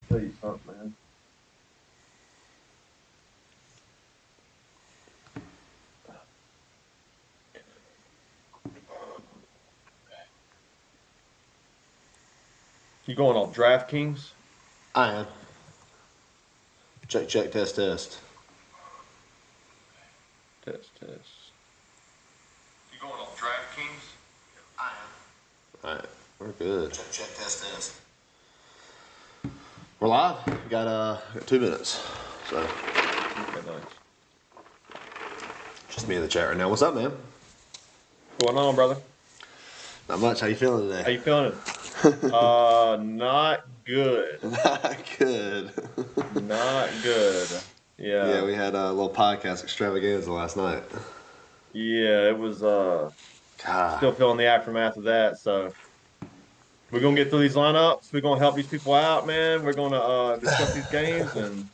tell you something, man. You going off DraftKings? I am. Check, check, test, test. Test, test. You going off DraftKings? I am. All right, we're good. Check, check, test, test. We're live. We got 2 minutes. So. Okay, nice. Just me in the chat right now. What's up, man? What's going on, brother? Not much. How you feeling today? How you feeling? Not good. Not good. Not good. Yeah. Yeah, we had a little podcast extravaganza last night. Yeah, it was still feeling the aftermath of that. So we're gonna get through these lineups. We're gonna help these people out, man. We're gonna discuss these games, and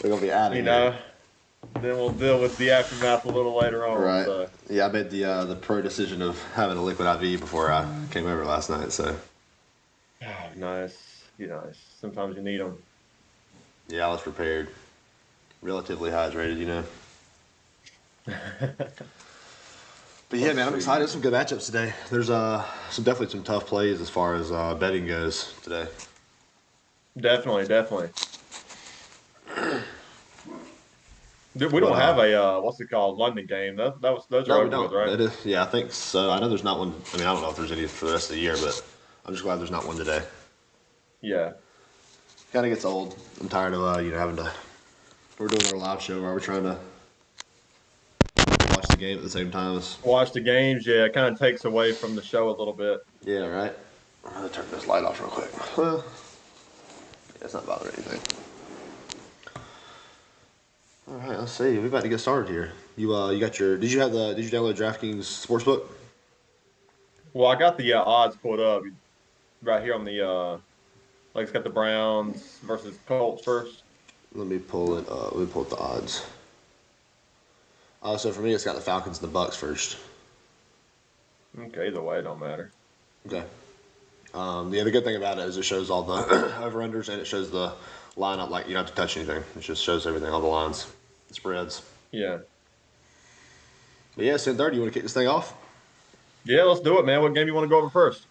we're gonna be out of you here. know, then we'll deal with the aftermath a little later on. Right. So. Yeah, I made the pro decision of having a liquid IV before I came over last night. So. Oh, nice. Nice. Sometimes you need them. Yeah, I was prepared. Relatively hydrated, you know. But yeah, man, I'm excited. There's some good matchups today. There's definitely some tough plays as far as betting goes today. Definitely. Dude, we don't have a what's it called, London game. Those are over with, right? It is, yeah, I think so. I know there's not one. I mean, I don't know if there's any for the rest of the year, but I'm just glad there's not one today. Yeah. Kind of gets old. I'm tired of having to. We're doing our live show where we're trying to watch the game at the same time as watch the games. Yeah, it kind of takes away from the show a little bit. Yeah, right. I'm gonna turn this light off real quick. Well, yeah, it's not bothering anything. All right, let's see. We're about to get started here. You got your? Did you download DraftKings Sportsbook? Well, I got the odds pulled up right here on the like it's got the Browns versus Colts first. Let me pull it. Let me pull up the odds. So for me, it's got the Falcons and the Bucks first. Okay, either way, it don't matter. Okay. The good thing about it is it shows all the over-unders and it shows the lineup. Like, you don't have to touch anything. It just shows everything, all the lines, the spreads. Yeah. But yeah, 10:30. You want to kick this thing off? Yeah, let's do it, man. What game you want to go over first?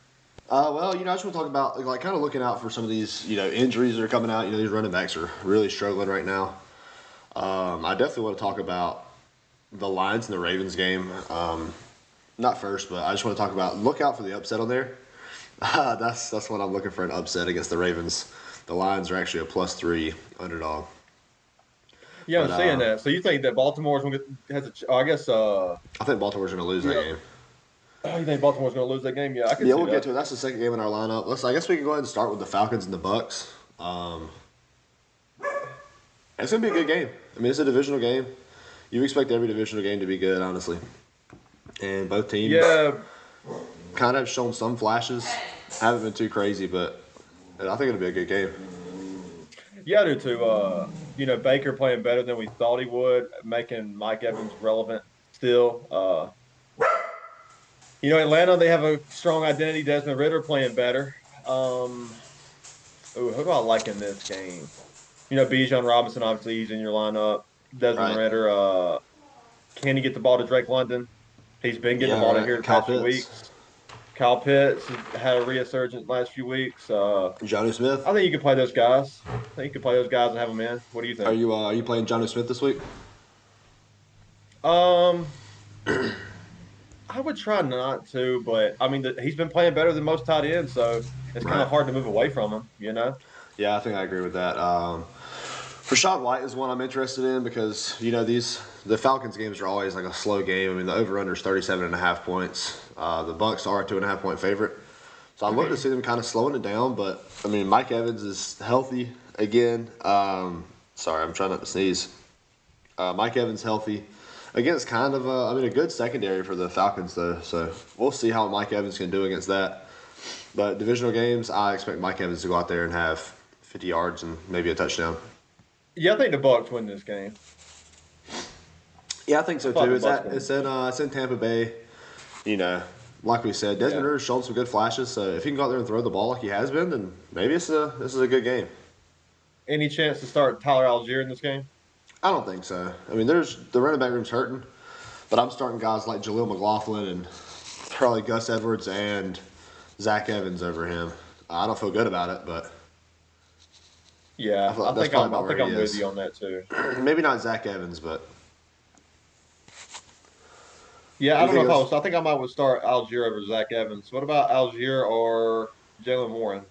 Well, I just want to talk about like kind of looking out for some of these, injuries that are coming out. These running backs are really struggling right now. I definitely want to talk about the Lions and the Ravens game. Not first, but I just want to talk about look out for the upset on there. That's what I'm looking for, an upset against the Ravens. The Lions are actually a +3 underdog. Yeah, I'm saying that. So you think that Baltimore's going to has a? I guess. I think Baltimore's going to lose that game. Oh, you think Baltimore's going to lose that game? Yeah, I can. Yeah, we'll get to it. That's the second game in our lineup. I guess we can go ahead and start with the Falcons and the Bucks. It's going to be a good game. I mean, it's a divisional game. You expect every divisional game to be good, honestly. And both teams kind of have shown some flashes. Haven't been too crazy, but I think it'll be a good game. Yeah, I do too. Baker playing better than we thought he would, making Mike Evans relevant still. Atlanta, they have a strong identity. Desmond Ridder playing better. Who do I like in this game? Bijan Robinson, obviously, he's in your lineup. Desmond Ridder, can he get the ball to Drake London? He's been getting the ball to here the past few weeks. Kyle Pitts had a resurgence last few weeks. Jonnu Smith. I think you can play those guys. I think you can play those guys and have them in. What do you think? Are you playing Jonnu Smith this week? I would try not to, but I mean he's been playing better than most tight ends, so it's kind of hard to move away from him. Yeah, I think I agree with that. Rachaad White is one I'm interested in because the Falcons games are always like a slow game. I mean, the over/under is 37.5 points. The Bucks are a 2.5 point favorite, so I'd love to see them kind of slowing it down. But I mean, Mike Evans is healthy again. Sorry, I'm trying not to sneeze. Mike Evans healthy against kind of a good secondary for the Falcons though. So we'll see how Mike Evans can do against that. But divisional games, I expect Mike Evans to go out there and have 50 yards and maybe a touchdown. Yeah, I think the Bucks win this game. Yeah, I think so too. It's in Tampa Bay. Like we said, Desmond Ridder's shown some good flashes. So if he can go out there and throw the ball like he has been, then maybe this is a good game. any chance to start Tyler Algier in this game? I don't think so. I mean, there's the running back room's hurting, but I'm starting guys like Jaleel McLaughlin and probably Gus Edwards and Zach Evans over him. I don't feel good about it, but I Yeah, feel like I that's think probably I'm about I where think he I'm with is. you on that too. Maybe not Zach Evans, but Yeah, I don't know anything if I else? was. I think I might would start Algier over Zach Evans. What about Algier or Jalen Warren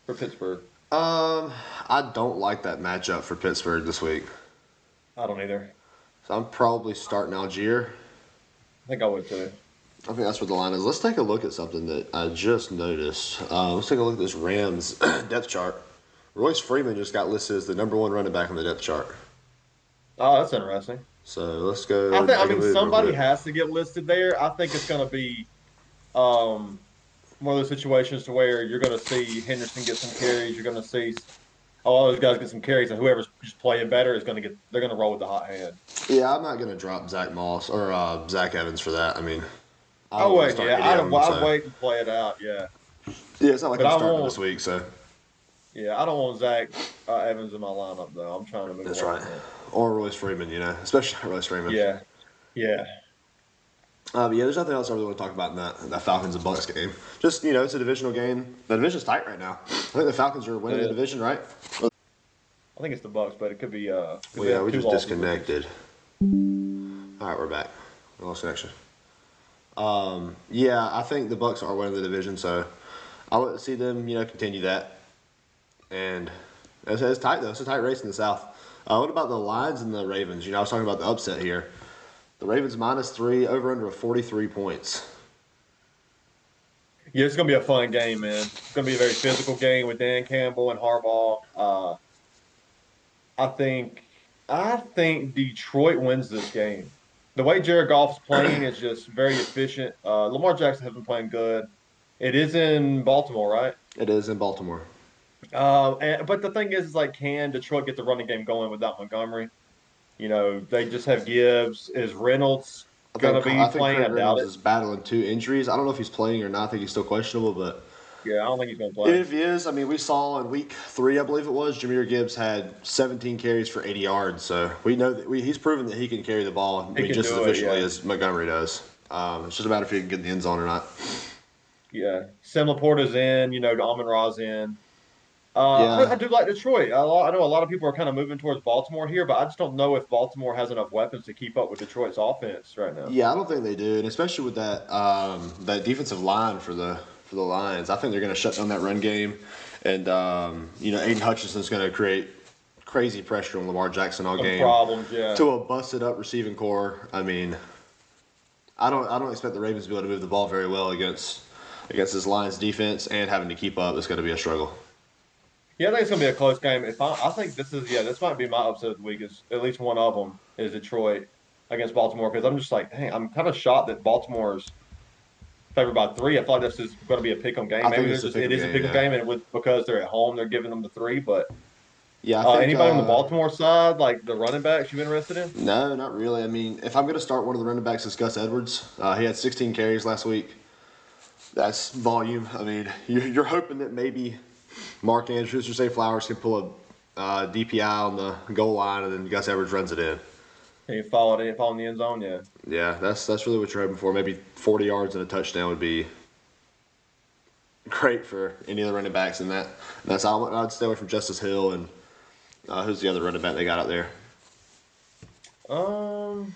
for Pittsburgh? Um, I don't like that matchup for Pittsburgh this week, I don't either. so I'm probably starting Algier. I think I would too. I think that's what the line is. Let's take a look at something that I just noticed. Let's take a look at this Rams depth chart. Royce Freeman just got listed as the number one running back on the depth chart. Oh, that's interesting. So let's go I take a mean, move real somebody quick. has to get listed there. I think it's going to be um, one of those situations to where you're going to see Henderson get some carries. You're going to see all those guys get some carries, and whoever's just playing better is going to get. They're going to roll with the hot hand. Yeah, I'm not going to drop Zach Moss or Zach Evans for that. I mean, I don't Oh want to wait, start yeah, any of them. I'd So wait and play it out. Yeah, yeah, it's not like but I'm I starting him won't. this week. So Yeah, I don't want Zach Evans in my lineup though. I'm trying to move that's away right. from it. Or Royce Freeman, especially Royce Freeman. Yeah, yeah. But yeah, there's nothing else I really want to talk about in that Falcons and Bucks game. Just it's a divisional game. The division's tight right now. I think the Falcons are winning the division, right? I think it's the Bucks, but it could be. Cause Well, they yeah, have we two just losses. disconnected. All right, we're back. We lost connection. Yeah, I think the Bucks are winning the division, so I would see them, continue that. And it's tight though. It's a tight race in the South. What about the Lions and the Ravens? I was talking about the upset here. The Ravens -3, over under of 43 points. Yeah, it's gonna be a fun game, man. It's gonna be a very physical game with Dan Campbell and Harbaugh. I think I think Detroit wins this game. The way Jared Goff's playing is just very efficient. Lamar Jackson has been playing good. It is in Baltimore, right? It is in Baltimore. But the thing is like, can Detroit get the running game going without Montgomery? They just have Gibbs. Is Reynolds gonna be I think playing? Craig I doubt Reynolds it. is battling 2 injuries. I don't know if he's playing or not. I think he's still questionable, but Yeah, I don't think he's gonna even play. if he is, I mean, we saw in week 3, I believe it was, Jameer Gibbs had 17 carries for 80 yards. So we know that he's proven that he can carry the ball He can just as do it. efficiently Yeah, as Montgomery does. It's just a matter if he can get in the end zone or not. yeah. Sam Laporta's in. Amon Ra's in. I Yeah, do like Detroit. I know a lot of people are kind of moving towards Baltimore here, but I just don't know if Baltimore has enough weapons to keep up with Detroit's offense right now. yeah, I don't think they do, and especially with that defensive line for the Lions, I think they're going to shut down that run game, and Aiden Hutchinson's going to create crazy pressure on Lamar Jackson all Some game problems, yeah. to a busted up receiving core. I mean, I don't expect the Ravens to be able to move the ball very well against this Lions defense, and having to keep up is going to be a struggle. Yeah, I think it's gonna be a close game. I think this might be my upset of the week. Is at least one of them is Detroit against Baltimore because I'm just like, dang, I'm kind of shocked that Baltimore's favored by 3. I thought this is going to be a pick 'em game. I Maybe think it's a it pick 'em is a game. pick 'em Yeah, game, and because they're at home, they're giving them the 3. But yeah. I think anybody on the Baltimore side, like the running backs, you interested in? no, not really. I mean, if I'm going to start one of the running backs, it's Gus Edwards. He had 16 carries last week. That's volume. I mean, you're hoping that maybe Mark Andrews or Zay Flowers can pull a DPI on the goal line, and then Gus Edwards runs it in. Can you follow in the end zone? Yeah. Yeah, that's really what you're hoping for. Maybe 40 yards and a touchdown would be great for any of the running backs in that. And I'd stay away from Justice Hill and who's the other running back they got out there? Um,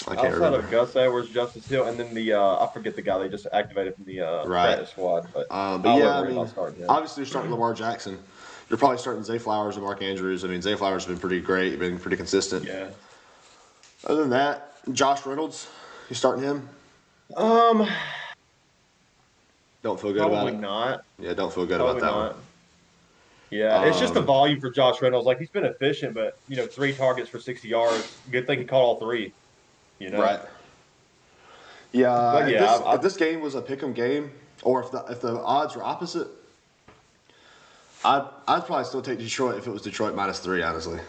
I can't Outside remember. of Gus Edwards, Justice Hill, and then I forget the guy they just activated from the Right. practice squad, but But I yeah, wouldn't I worry mean, about starting him. obviously you're starting Lamar Jackson. You're probably starting Zay Flowers and Mark Andrews. I mean, Zay Flowers has been pretty great, been pretty consistent. Yeah. Other than that, Josh Reynolds, you starting him? Um, Don't feel good about Probably it. not. Yeah, don't feel good about Probably that one. not. Yeah, it's just the Um, volume for Josh Reynolds. Like he's been efficient, but 3 targets for 60 yards. Good thing he caught all 3. You know. right. Yeah, But yeah, if this game was a pick'em game, or if the odds were opposite, I'd probably still take Detroit if it was Detroit -3. Honestly,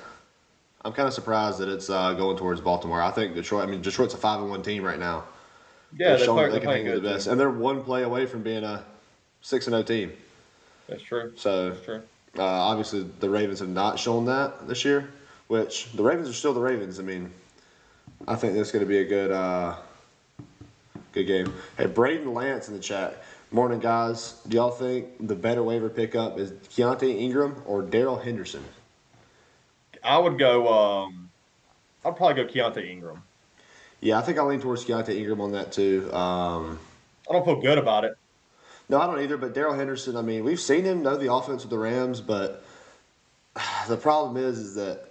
I'm kind of surprised that it's going towards Baltimore. I think Detroit. I mean, Detroit's a 5-1 team right now. yeah, They're showing that they're they can playing hang with good the best, too. and they're one play away from being a 6-0 team. That's true. So That's true. Obviously, the Ravens have not shown that this year, which the Ravens are still the Ravens. I mean, I think this is going to be a good game. Hey, Braden Lance in the chat. Morning, guys. Do y'all think the better waiver pickup is Keontae Ingram or Darrell Henderson? I would go. I'd probably go Keontae Ingram. Yeah, I think I lean towards Keontae Ingram on that too. I don't feel good about it. No, I don't either. But Darrell Henderson, I mean, we've seen him know the offense with the Rams, but the problem is that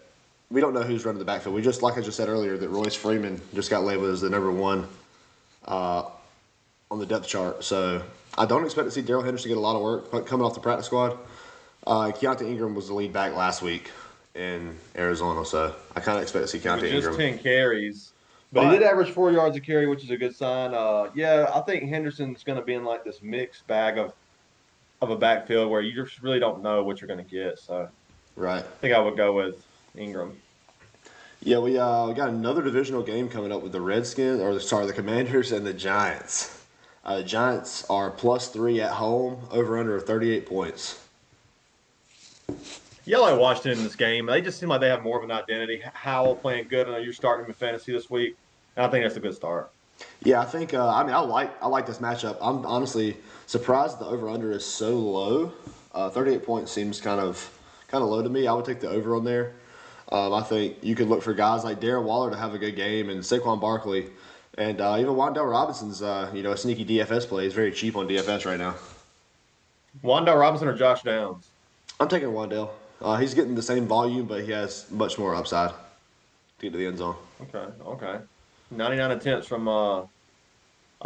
we don't know who's running the backfield. We just, like I just said earlier, that Royce Freeman just got labeled as the number one on the depth chart. So I don't expect to see Darrell Henderson get a lot of work coming off the practice squad. Keontae Ingram was the lead back last week in Arizona, so I kind of expect to see Keontae Ingram. Just 10 carries. But he did average 4 yards a carry, which is a good sign. Yeah, I think Henderson's going to be in like this mixed bag of a backfield where you just really don't know what you're going to get. So right. I think I would go with Ingram. Yeah, we got another divisional game coming up with the Redskins, the Commanders and the Giants. The Giants are +3 at home, over under 38 points. Yeah, I like Washington in this game. They just seem like they have more of an identity. Howell playing good. I know you're starting him in fantasy this week, and I think that's a good start. Yeah, I think. I like this matchup. I'm honestly surprised the over under is so low. 38 points seems kind of low to me. I would take the over on there. I think you could look for guys like Darren Waller to have a good game, and Saquon Barkley, and even Wan'Dale Robinson's a sneaky DFS play. He's very cheap on DFS right now. Wan'Dale Robinson or Josh Downs? I'm taking Wan'Dale. He's getting the same volume, but he has much more upside to get to the end zone. Okay. 99 attempts from our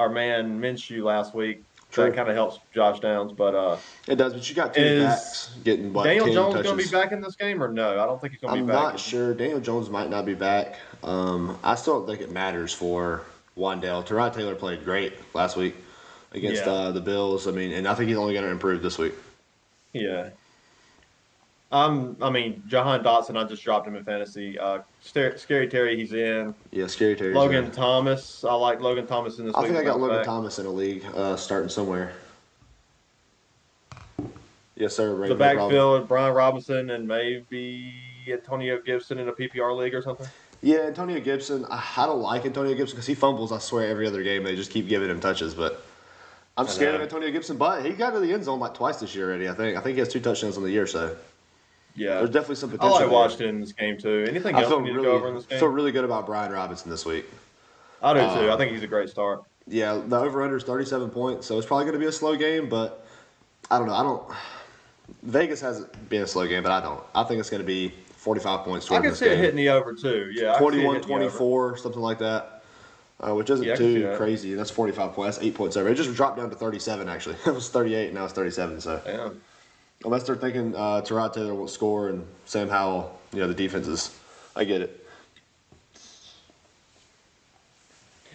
man Minshew last week. True. That kind of helps Josh Downs, but it does. But you got two backs getting what? Daniel 10 Jones touches. going to be back in this game or no? I don't think he's going to be back. I'm not sure. Daniel Jones might not be back. I still don't think it matters for Wan'Dale. Tyrod Taylor played great last week against the Bills. I mean, and I think he's only going to improve this week. Yeah. Jahan Dotson, I just dropped him in fantasy. Scary Terry, he's in. Yeah, Scary Terry. Logan Thomas, I like Logan Thomas in this week. I think I got Logan Thomas in a league starting somewhere. Yes, sir. The backfield, Brian Robinson and maybe Antonio Gibson in a PPR league or something. Yeah, Antonio Gibson. I don't like Antonio Gibson because he fumbles, I swear, every other game. They just keep giving him touches, but I'm scared of Antonio Gibson. But he got to the end zone like twice this year already, I think. I think he has 2 touchdowns on the year, so. Yeah. There's definitely some potential. I like Washington in this game, too. Anything else we need to go over in this game? I feel really good about Brian Robinson this week. I do, too. I think he's a great start. Yeah, the over-under is 37 points, so it's probably going to be a slow game, but I don't know. Vegas hasn't been a slow game, but I don't. I think it's going to be 45 points. I can see it hitting the over, too. Yeah, 21-24, something like that, which isn't too crazy. That's 45 points. That's 8 points over. It just dropped down to 37, actually. It was 38, and now it's 37, so. Damn. Unless they're thinking Tyrod Taylor won't score and Sam Howell, the defenses. I get it.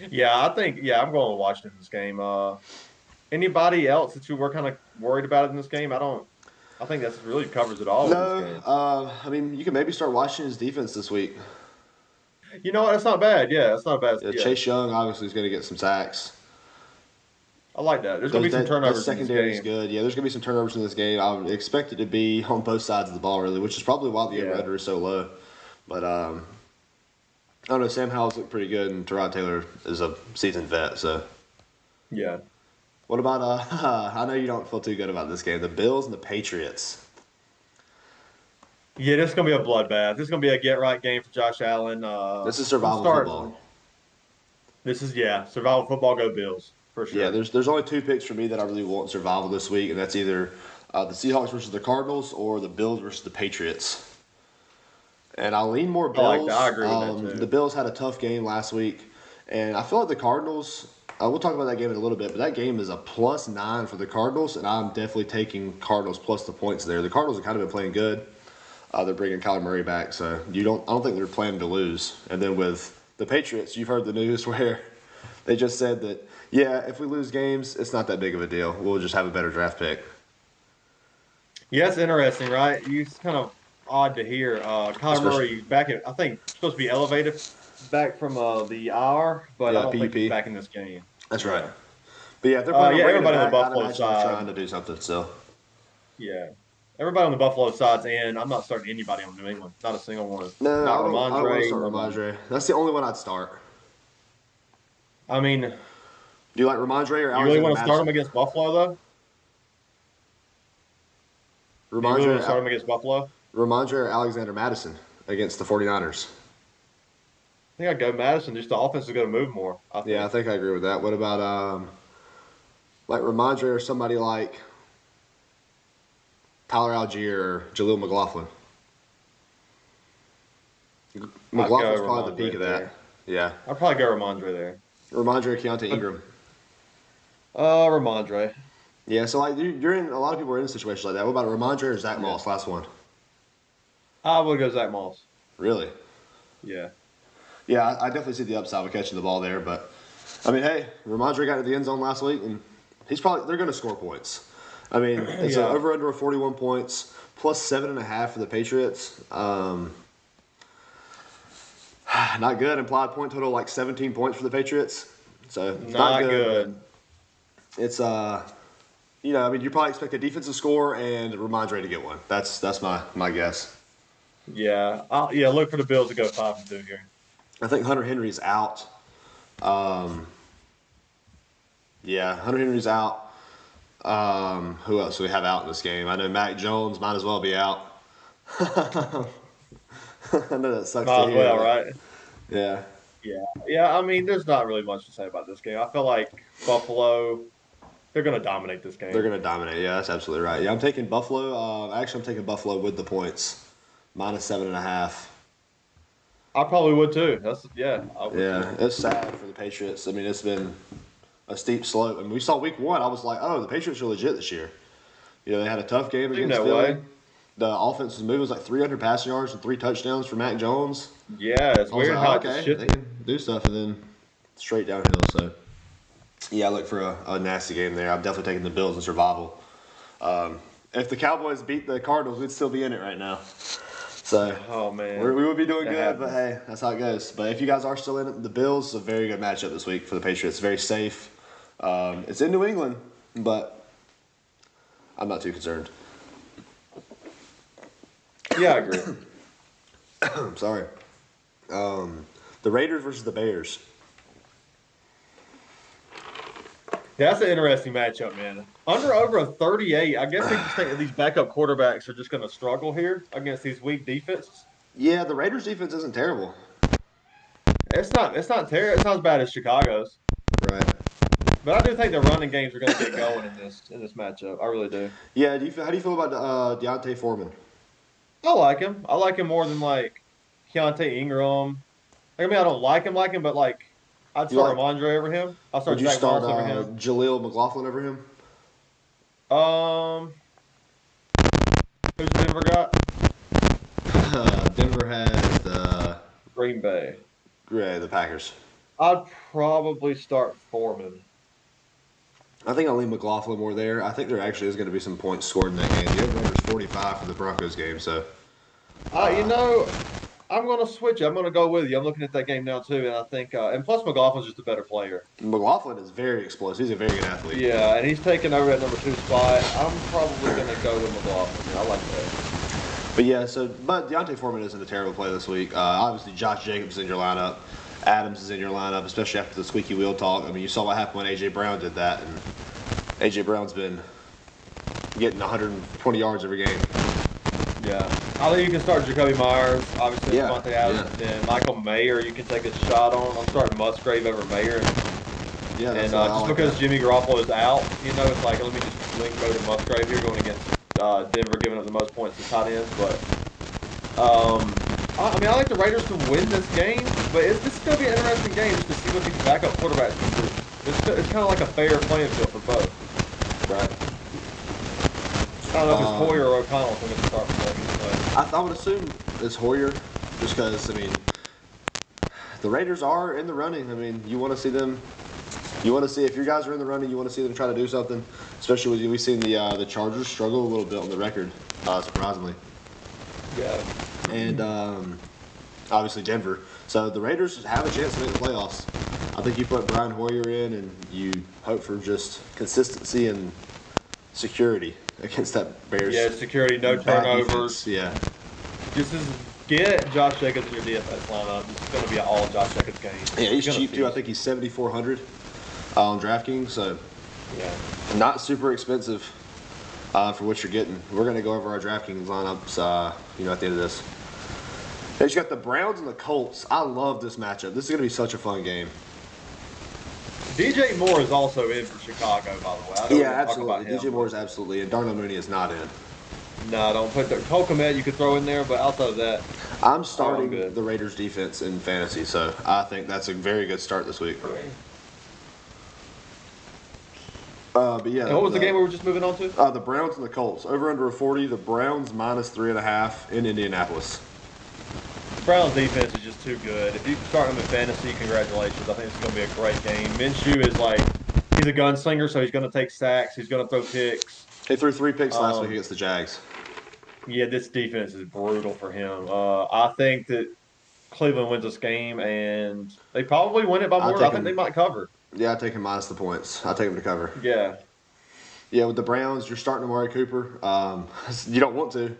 Yeah, I'm going to Washington in this game. Anybody else that you were kind of worried about in this game? I think that really covers it all. No, you can maybe start Washington's defense this week. You know what? That's not bad. Yeah, that's not bad. Yeah, Chase Young obviously is going to get some sacks. I like that. There's going to be some turnovers. The secondary is good. Yeah, there's going to be some turnovers in this game. I would expect it to be on both sides of the ball, really, which is probably why the over-under is so low. But I don't know. Sam Howell's looked pretty good, and Tyrod Taylor is a seasoned vet. So yeah. What about I know you don't feel too good about this game. The Bills and the Patriots. Yeah, this is going to be a bloodbath. This is going to be a get-right game for Josh Allen. This is survival football. This is, survival football, go Bills. For sure. Yeah, there's only 2 picks for me that I really want survival this week, and that's either the Seahawks versus the Cardinals or the Bills versus the Patriots. And I lean more Bills. I agree with that too. The Bills had a tough game last week, and I feel like the Cardinals. We'll talk about that game in a little bit, but that game is a +9 for the Cardinals, and I'm definitely taking Cardinals plus the points there. The Cardinals have kind of been playing good. They're bringing Kyler Murray back, so I don't think they're planning to lose. And then with the Patriots, you've heard the news where they just said that. Yeah, if we lose games, it's not that big of a deal. We'll just have a better draft pick. Yeah, it's interesting, right? It's kind of odd to hear. Kyler Murray back I think, supposed to be elevated back from the IR, but I don't think he's back in this game. That's right. But yeah, they're playing everybody on the Buffalo side trying to do something. So yeah, Everybody on the Buffalo side's in. I'm not starting anybody on New England. Not a single one. No, Not I don't want to Ramondre. start Nobody. Ramondre. That's the only one I'd start. I mean, Do you like Ramondre or you really Alexander want to start him Madison? against Buffalo, though? Do you really want to start him against Buffalo? Ramondre or Alexander Madison against the 49ers? I think I'd go Madison. Just the offense is going to move more, I Yeah, I think. think I agree with that. What about like Ramondre or somebody like Tyler Algier or Jaleel McLaughlin? I'd go McLaughlin's probably the peak Ramondre of there. that. Yeah. I'd probably go Ramondre there. Ramondre or Keontae Ingram. Ramondre. Yeah, so like you're in a lot of people are in situations like that. What about Ramondre or Zach Moss? Last one. I would go Zach Moss. Really? Yeah. Yeah, I definitely see the upside with catching the ball there, but I mean, hey, Ramondre got to the end zone last week, and they're going to score points. I mean, it's Yeah. over under 41 points plus 7.5 for the Patriots. Not good. Implied point total like 17 points for the Patriots. So Not good. It's I mean, you probably expect a defensive score and Ramondre to get one. That's my guess. Yeah. Look for the Bills to go 5-2 here. I think Hunter Henry's out. Hunter Henry's out. Who else do we have out in this game? I know Mac Jones might as well be out. I know that sucks Might to as hear. well, but right? Yeah. Yeah. I mean, there's not really much to say about this game. I feel like Buffalo, they're going to dominate this game. They're going to dominate. Yeah, that's absolutely right. Yeah, I'm taking Buffalo. Actually, I'm taking Buffalo with the points. Minus 7.5. I probably would too. I would Yeah, too. it's sad for the Patriots. I mean, it's been a steep slope. I mean, we saw week one. I was like, oh, the Patriots are legit this year. You know, they had a tough game Seemed against that Philly. way. The offense was moving. It was like 300 passing yards and 3 touchdowns for Mac Jones. Yeah, it's I was weird like, how it okay, just they shifted. can do stuff and then straight downhill. So, yeah, I look for a nasty game there. I'm definitely taking the Bills in survival. If the Cowboys beat the Cardinals, we'd still be in it right now. So, Oh, man. we would be doing That good, but happens. hey, that's how it goes. But if you guys are still in it, the Bills is a very good matchup this week for the Patriots. Very safe. It's in New England, but I'm not too concerned. Yeah, I agree. I'm sorry. The Raiders versus the Bears. That's an interesting matchup, man. Over a 38. I guess they just think that these backup quarterbacks are just going to struggle here against these weak defenses. Yeah, the Raiders defense isn't terrible. It's not terrible. It's not as bad as Chicago's. Right. But I do think the running games are going to get going in this matchup. I really do. Yeah, how do you feel about Deontay Foreman? I like him. I like him more than like Keontae Ingram. I mean, I don't like him, but like I'd You start like- Ramondre over him. I'll start Would you Zach start Moss over him. Jaleel McLaughlin over him? Who's Denver got? Denver has the Green Bay. Packers. I'd probably start Foreman. I think I'll leave McLaughlin more there. I think there actually is going to be some points scored in that game. The over-under is 45 for the Broncos game, so I'm going to switch. I'm going to go with you. I'm looking at that game now too, and I think, and plus McLaughlin's just a better player. McLaughlin is very explosive. He's a very good athlete. Yeah, and he's taking over that number 2 spot. I'm probably going to go with McLaughlin. I like that. But yeah, but Deontay Foreman isn't a terrible play this week. Obviously, Josh Jacobs is in your lineup. Adams is in your lineup, especially after the squeaky wheel talk. I mean, you saw what happened when A.J. Brown did that, and A.J. Brown's been getting 120 yards every game. Yeah, I think you can start Jacoby Myers, obviously Yeah, Devontae Adams, and Michael Mayer. You can take a shot on. I'm starting Musgrave over Mayer, Yeah, and I just like because that. Jimmy Garoppolo is out, it's like let me just link go to Musgrave here, going against Denver, giving up the most points to tight ends. But I mean, I like the Raiders to win this game, but this is going to be an interesting game just to see what these backup quarterbacks can do. It's kind of like a fair playing field for both. Right. I don't know if it's Hoyer or O'Connell who's going to start for them. I would assume it's Hoyer, just because, I mean, the Raiders are in the running. I mean, you want to see them. You want to see if your guys are in the running. You want to see them try to do something. Especially with we've seen the Chargers struggle a little bit on the record, surprisingly, Yeah. and obviously Denver. So the Raiders have a chance to make the playoffs. I think you put Brian Hoyer in, and you hope for just consistency and security. against that Bears. Yeah, security, no turnovers. Defense. Yeah. Get Josh Jacobs in your DFS lineup. This is going to be an all Josh Jacobs game. Yeah, he's cheap too. I think he's $7,400 on DraftKings, so not super expensive for what you're getting. We're going to go over our DraftKings lineups, at the end of this. Then you got the Browns and the Colts. I love this matchup. This is going to be such a fun game. DJ Moore is also in for Chicago, by the way. Yeah, absolutely. DJ Moore is absolutely in. Darnell Mooney is not in. No, don't put Cole Kmet you could throw in there, but outside of that, I'm starting the Raiders defense in fantasy, so I think that's a very good start this week. But yeah. And what was the game we were just moving on to? The Browns and the Colts. Over under a 40. The Browns minus 3.5 in Indianapolis. The Browns defense is just too good. If you can start them in fantasy, congratulations. I think it's going to be a great game. Minshew is he's a gunslinger, so he's going to take sacks. He's going to throw picks. He threw 3 picks last week against the Jags. Yeah, this defense is brutal for him. I think that Cleveland wins this game, and they probably win it by more. I think they might cover. Yeah, I take him minus the points. I take him to cover. Yeah. Yeah, with the Browns, you're starting Amari Cooper. You don't want to,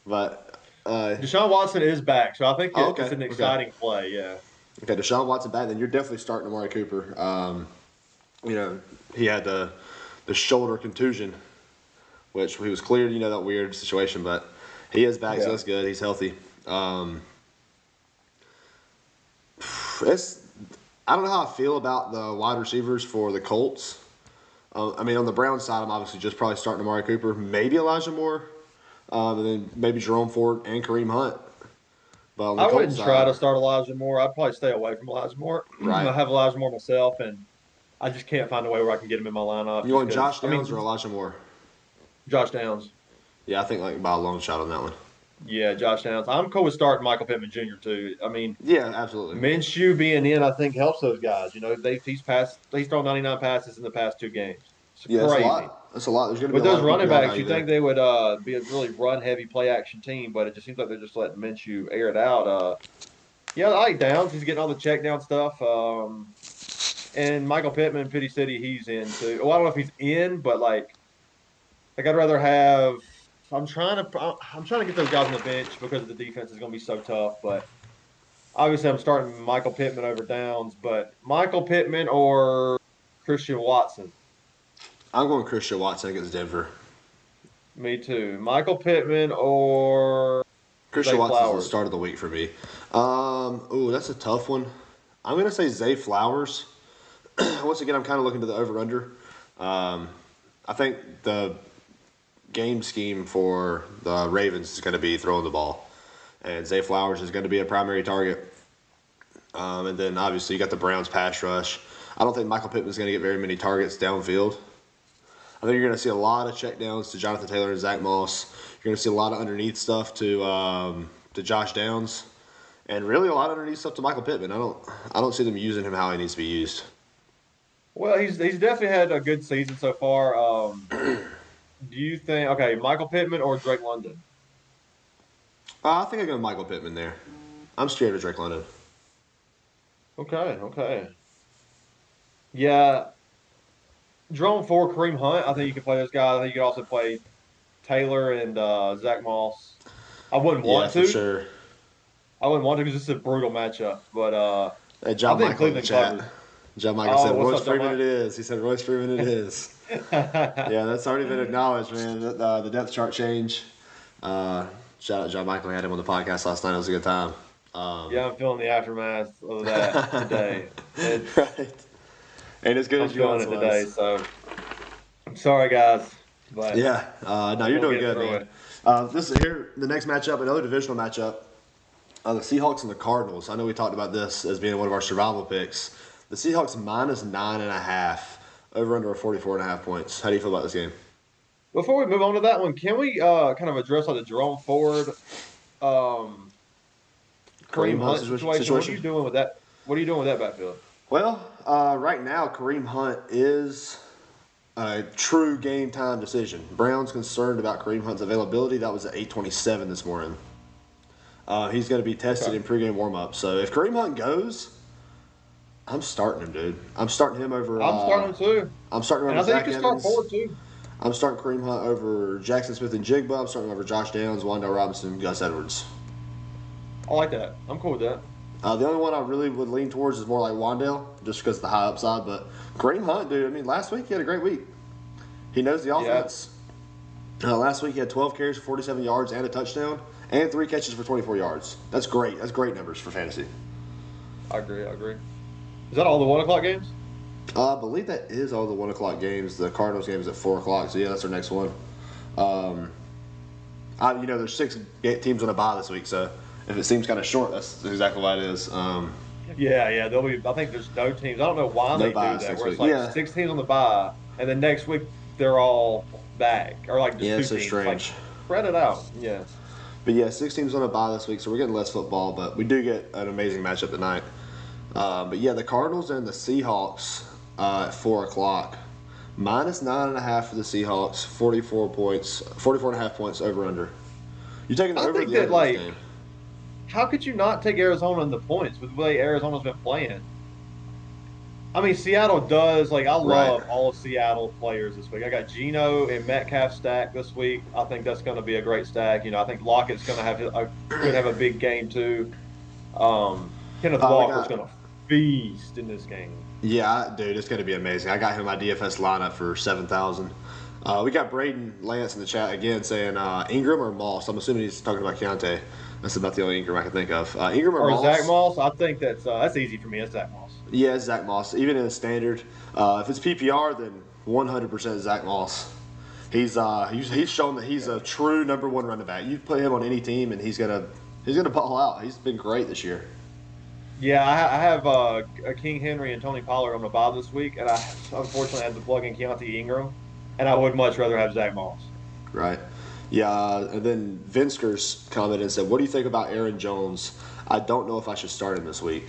but Deshaun Watson is back, so I think it's an exciting play. Yeah. Okay, Deshaun Watson back, then you're definitely starting Amari Cooper. He had the shoulder contusion, which he was cleared. That weird situation, but he is back, so that's good. He's healthy. I don't know how I feel about the wide receivers for the Colts. On the Browns side, I'm obviously just probably starting Amari Cooper, maybe Elijah Moore, and then maybe Jerome Ford and Kareem Hunt. But I wouldn't try to start Elijah Moore. I'd probably stay away from Elijah Moore. Right. I have Elijah Moore myself, and I just can't find a way where I can get him in my lineup. You want Josh Downs or Elijah Moore? Josh Downs. Yeah, I think by a long shot on that one. Yeah, Josh Downs. I'm cool with starting Michael Pittman Jr. too. Yeah, absolutely. Minshew being in, I think, helps those guys. He's thrown 99 passes in the past 2 games. It's crazy. That's a lot. There's going to be with those running backs, you think they would be a really run-heavy, play-action team, but it just seems like they're just letting Minshew air it out. I like Downs. He's getting all the check down stuff. And Michael Pittman, Pity City, he's in too. Well, I don't know if he's in, but I'd rather have. I'm trying to get those guys on the bench because the defense is going to be so tough. But obviously, I'm starting Michael Pittman over Downs. But Michael Pittman or Christian Watson? I'm going Christian Watson against Denver. Me too. Michael Pittman or Christian Watson's the start of the week for me. That's a tough one. I'm going to say Zay Flowers. Once again, I'm kind of looking to the over-under. I think the game scheme for the Ravens is going to be throwing the ball. And Zay Flowers is going to be a primary target. And then, obviously, you got the Browns pass rush. I don't think Michael Pittman's going to get very many targets downfield. I think you're going to see a lot of checkdowns to Jonathan Taylor and Zach Moss. You're going to see a lot of underneath stuff to Josh Downs. And really a lot of underneath stuff to Michael Pittman. I don't see them using him how he needs to be used. Well, he's definitely had a good season so far. Do you think Michael Pittman or Drake London? I think I go Michael Pittman there. I'm scared of Drake London. Okay. Yeah. Jerome Ford, Kareem Hunt. I think you can play those guys. I think you can also play Taylor and Zach Moss. I wouldn't want to. For sure. I wouldn't want to because this is a brutal matchup. But John I think Michael in the chat. covers. John Michael said, Royce Freeman it is. He said, Royce Freeman it is. Yeah, that's already been acknowledged, man. The depth chart change. Shout out John Michael. We had him on the podcast last night. It was a good time. I'm feeling the aftermath of that today. Right. Ain't as good as you want it today, so I'm sorry, guys. But yeah, no, you're doing good, man. This is here the next matchup, another divisional matchup. The Seahawks and the Cardinals. I know we talked about this as being one of our survival picks. The Seahawks minus 9.5 over under 44.5 points. How do you feel about this game? Before we move on to that one, can we kind of address the Jerome Ford, Kareem Hunt situation? What are you doing with that? What are you doing with that backfield? Well, right now Kareem Hunt is a true game time decision. Brown's concerned about Kareem Hunt's availability. That was at 8:27 this morning. He's going to be tested in pregame warm-up. So if Kareem Hunt goes, I'm starting him, dude. I'm starting him over. I'm starting him too. I'm starting him over. And I think you can start Ford too. I'm starting Kareem Hunt over Jackson Smith and Jigba. I'm starting over Josh Downs, Wan'Dale Robinson, Gus Edwards. I like that. I'm cool with that. The only one I really would lean towards is more like Wan'Dale, just because of the high upside. But Kareem Hunt, dude, I mean, last week he had a great week. He knows the offense. Yeah. Last week he had 12 carries for 47 yards and a touchdown, and 3 catches for 24 yards. That's great. That's great numbers for fantasy. I agree. Is that all the 1 o'clock games? I believe that is all the 1 o'clock games. The Cardinals game is at 4 o'clock, so yeah, that's our next one. There's 6 teams on a bye this week, so if it seems kind of short, that's exactly why it is. Yeah. There'll be. I think there's no teams. I don't know why they do that. Where it's like 6 teams on the bye, and then next week they're all back, or like just 2 teams. Strange. Like, spread it out. Yeah. But yeah, 6 teams on a bye this week, so we're getting less football, but we do get an amazing matchup tonight. But yeah, the Cardinals and the Seahawks at 4 o'clock. Minus 9.5 for the Seahawks, 44.5 points over under. You taking the over the under this game? How could you not take Arizona in the points with the way Arizona's been playing? I mean, Seattle does, I love all of Seattle players this week. I got Geno and Metcalf stacked this week. I think that's going to be a great stack. I think Lockett's going to have a big game too. Kenneth Walker's going to feast in this game. Yeah, dude, it's going to be amazing. I got him in my DFS lineup for 7,000. We got Braden Lance in the chat again saying Ingram or Moss. I'm assuming he's talking about Keontae. That's about the only Ingram I can think of. Ingram or Moss? Zach Moss? I think that's easy for me. That's Zach Moss. Yeah, it's Zach Moss. Even in a standard, if it's PPR, then 100% Zach Moss. He's shown that he's a true number 1 running back. You put him on any team, and he's gonna ball out. He's been great this year. Yeah, I have King Henry and Tony Pollard on the bye this week, and I unfortunately had to plug in Keontae Ingram, and I would much rather have Zach Moss. Right. Yeah, and then Vinskers commented and said, "What do you think about Aaron Jones? I don't know if I should start him this week."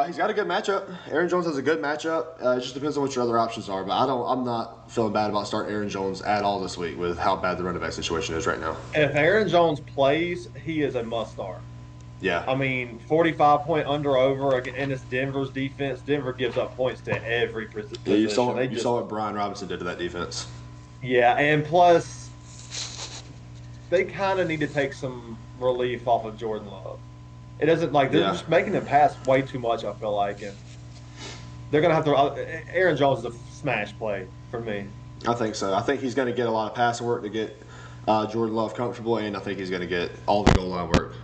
He's got a good matchup. Aaron Jones has a good matchup. It just depends on what your other options are. But I'm not feeling bad about starting Aaron Jones at all this week with how bad the running back situation is right now. If Aaron Jones plays, he is a must-start. Yeah. I mean, 45-point under-over against Denver's defense. Denver gives up points to every position. Yeah, you saw what Brian Robinson did to that defense. Yeah, and plus, they kind of need to take some relief off of Jordan Love. It doesn't they're just making him pass way too much, I feel like. And they're going to have to – Aaron Jones is a smash play for me. I think so. I think he's going to get a lot of passing work to get Jordan Love comfortable, and I think he's going to get all the goal line work.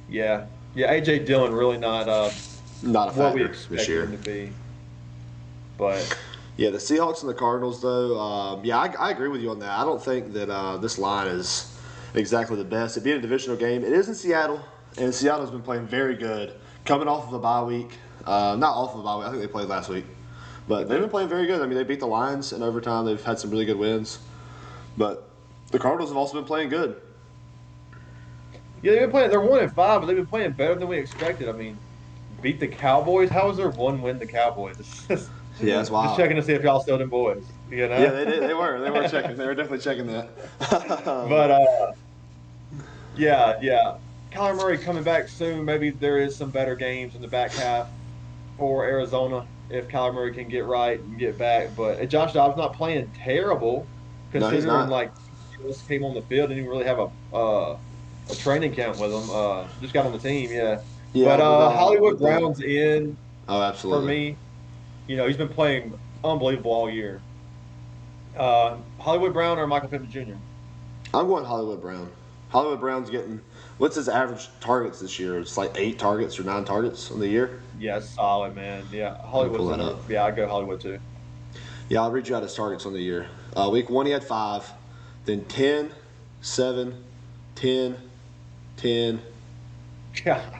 Yeah. Yeah, A.J. Dillon really not a factor what we expect him to be. But – yeah, the Seahawks and the Cardinals, though, I agree with you on that. I don't think that this line is exactly the best. It being a divisional game, it is in Seattle. And Seattle's been playing very good, coming off of a bye week. Not off of a bye week. I think they played last week. But they've been playing very good. I mean, they beat the Lions in overtime. They've had some really good wins. But the Cardinals have also been playing good. Yeah, they've been playing. They're 1-5, but they've been playing better than we expected. I mean, beat the Cowboys. How is there one win the Cowboys? Yeah, that's wild. Just checking to see if y'all still them boys. You know? Yeah, they did. They were checking. They were definitely checking that. But yeah. Kyler Murray coming back soon. Maybe there is some better games in the back half for Arizona if Kyler Murray can get right and get back. But Josh Dobbs not playing terrible considering he just came on the field and didn't really have a training camp with him. Just got on the team, yeah. But Hollywood Brown's in. Oh, absolutely. For me, he's been playing unbelievable all year. Hollywood Brown or Michael Pittman Jr.? I'm going Hollywood Brown. Hollywood Brown's getting. What's his average targets this year? It's like 8 targets or 9 targets on the year. Yeah, solid, man. Yeah, Hollywood's yeah, I'd go Hollywood too. Yeah, I'll read you out his targets on the year. Week 1 he had 5, then 10, 7, 10, 10,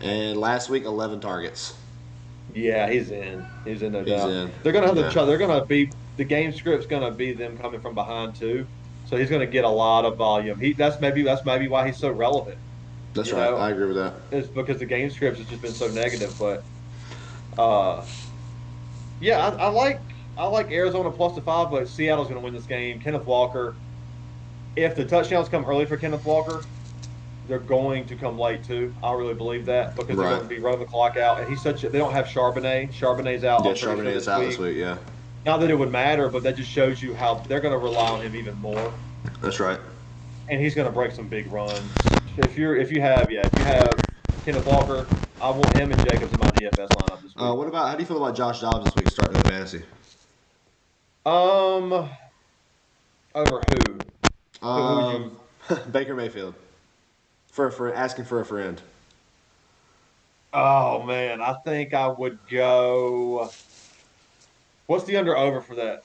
and last week 11 targets. Yeah, he's in. He's in no doubt. In. They're gonna have they're gonna be the game script's gonna be them coming from behind too. So he's gonna get a lot of volume. That's maybe why he's so relevant. That's right. I agree with that. It's because the game scripts has just been so negative. But I like Arizona plus the 5, but Seattle's going to win this game. Kenneth Walker, if the touchdowns come early for Kenneth Walker, they're going to come late too. I really believe that because they're going to be running the clock out. And they don't have Charbonnet. Charbonnet's out. Yeah, Charbonnet is out this week. Yeah. Not that it would matter, but that just shows you how they're going to rely on him even more, That's right. and he's going to break some big runs. If you have Kenneth Walker, I want him and Jacobs in my DFS lineup this week. How do you feel about Josh Dobbs this week starting in fantasy? Um, over who? Who would Um, you? Baker Mayfield for asking for a friend. Oh man, I think I would go. What's the under over for that?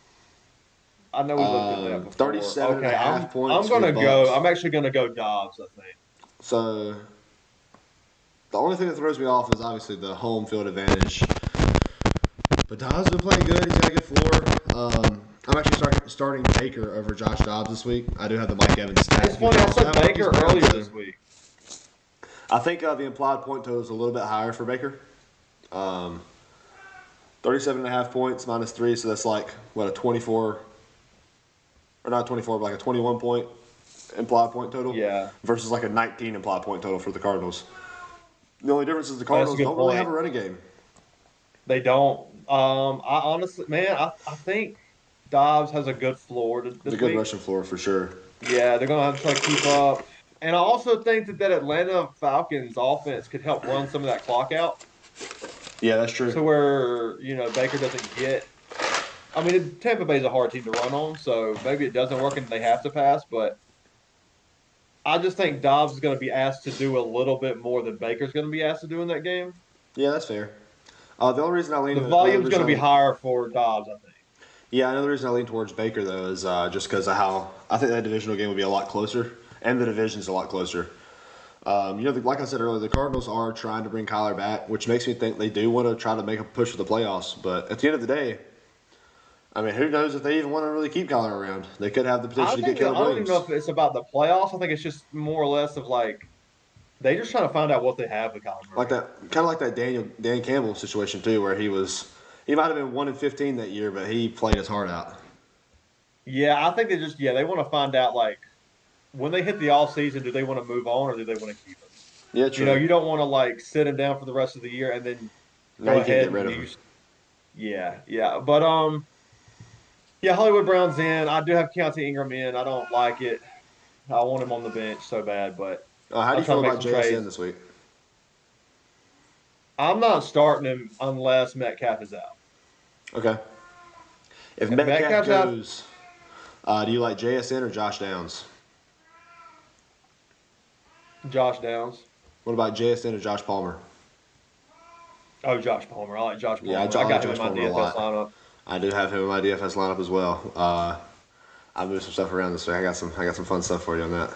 I know we looked at that before. 37 and a Okay, half I'm points for the gonna go. Bucks. I'm actually gonna go Dobbs, I think. So the only thing that throws me off is obviously the home field advantage. But Dobbs been playing good. He's got a good floor. I'm actually starting Baker over Josh Dobbs this week. I do have the Mike Evans stats. It's funny. I said Baker earlier this week. I think the implied point total is a little bit higher for Baker. 37 and a half points minus 3, so that's like, what, a 24, or not 24, but like a 21 point implied point total? Yeah. Versus like a 19 implied point total for the Cardinals. The only difference is the That's a Cardinals good don't really point. have a running game. They don't. I honestly, man, I think Dobbs has a good floor this It's a good week. rushing floor for sure. Yeah, they're gonna have to try to keep up. And I also think that Atlanta Falcons offense could help run some of that clock out Yeah, that's true. to where Baker doesn't get. I mean, Tampa Bay is a hard team to run on, so maybe it doesn't work and they have to pass. But I just think Dobbs is going to be asked to do a little bit more than Baker's going to be asked to do in that game. Yeah, that's fair. The only reason I lean, The volume's going to be higher for Dobbs, I think. Yeah, another reason I lean towards Baker though is just because of how I think that divisional game will be a lot closer, and the division's a lot closer. Like I said earlier, the Cardinals are trying to bring Kyler back, which makes me think they do want to try to make a push for the playoffs. But at the end of the day, I mean, who knows if they even want to really keep Kyler around? They could have the potential to get Caleb I don't even Williams. know if it's about the playoffs. I think it's just more or less of like they just trying to find out what they have with Kyler Murray. Like that, kind of like that Dan Campbell situation too, where he might have been 1-15 that year, but he played his heart out. Yeah, I think they want to find out like when they hit the off season, do they want to move on or do they want to keep him? Yeah, true. You don't want to like sit him down for the rest of the year and then Now go you can't ahead get rid and of him. yeah. But yeah, Hollywood Brown's in. I do have Keontae Ingram in. I don't like it. I want him on the bench so bad, but How do I'll you try feel to make about some JSN trades. this week? I'm not starting him unless Metcalf is out. Okay. If If Metcalf Metcalf's out, goes, do you like JSN or Josh Downs? Josh Downs. What about JSN or Josh Palmer? Oh, Josh Palmer. I like Josh Palmer. Yeah, I I like got him Josh in my Palmer a DFS lot. lineup. I do have him in my DFS lineup as well. I moved some stuff around this week. I got some fun stuff for you on that.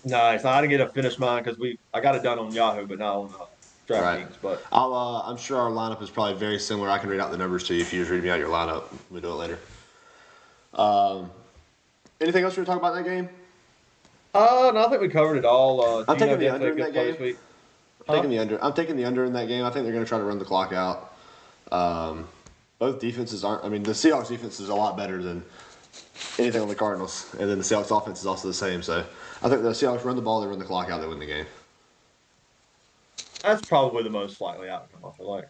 Nice. I didn't get to finish mine because I got it done on Yahoo, but not on Right. DraftKings. But I'm sure our lineup is probably very similar. I can read out the numbers to you if you just read me out your lineup. We'll do it later. Anything else you want to talk about in that game? no, I think we covered it all. I'm taking the Gino under in definitely a that good play game. this week. I'm taking the under in that game. I think they're going to try to run the clock out. Both defenses aren't. I mean, the Seahawks defense is a lot better than anything on the Cardinals, and then the Seahawks offense is also the same. So I think the Seahawks run the ball, they run the clock out, they win the game. That's probably the most likely outcome, I feel like.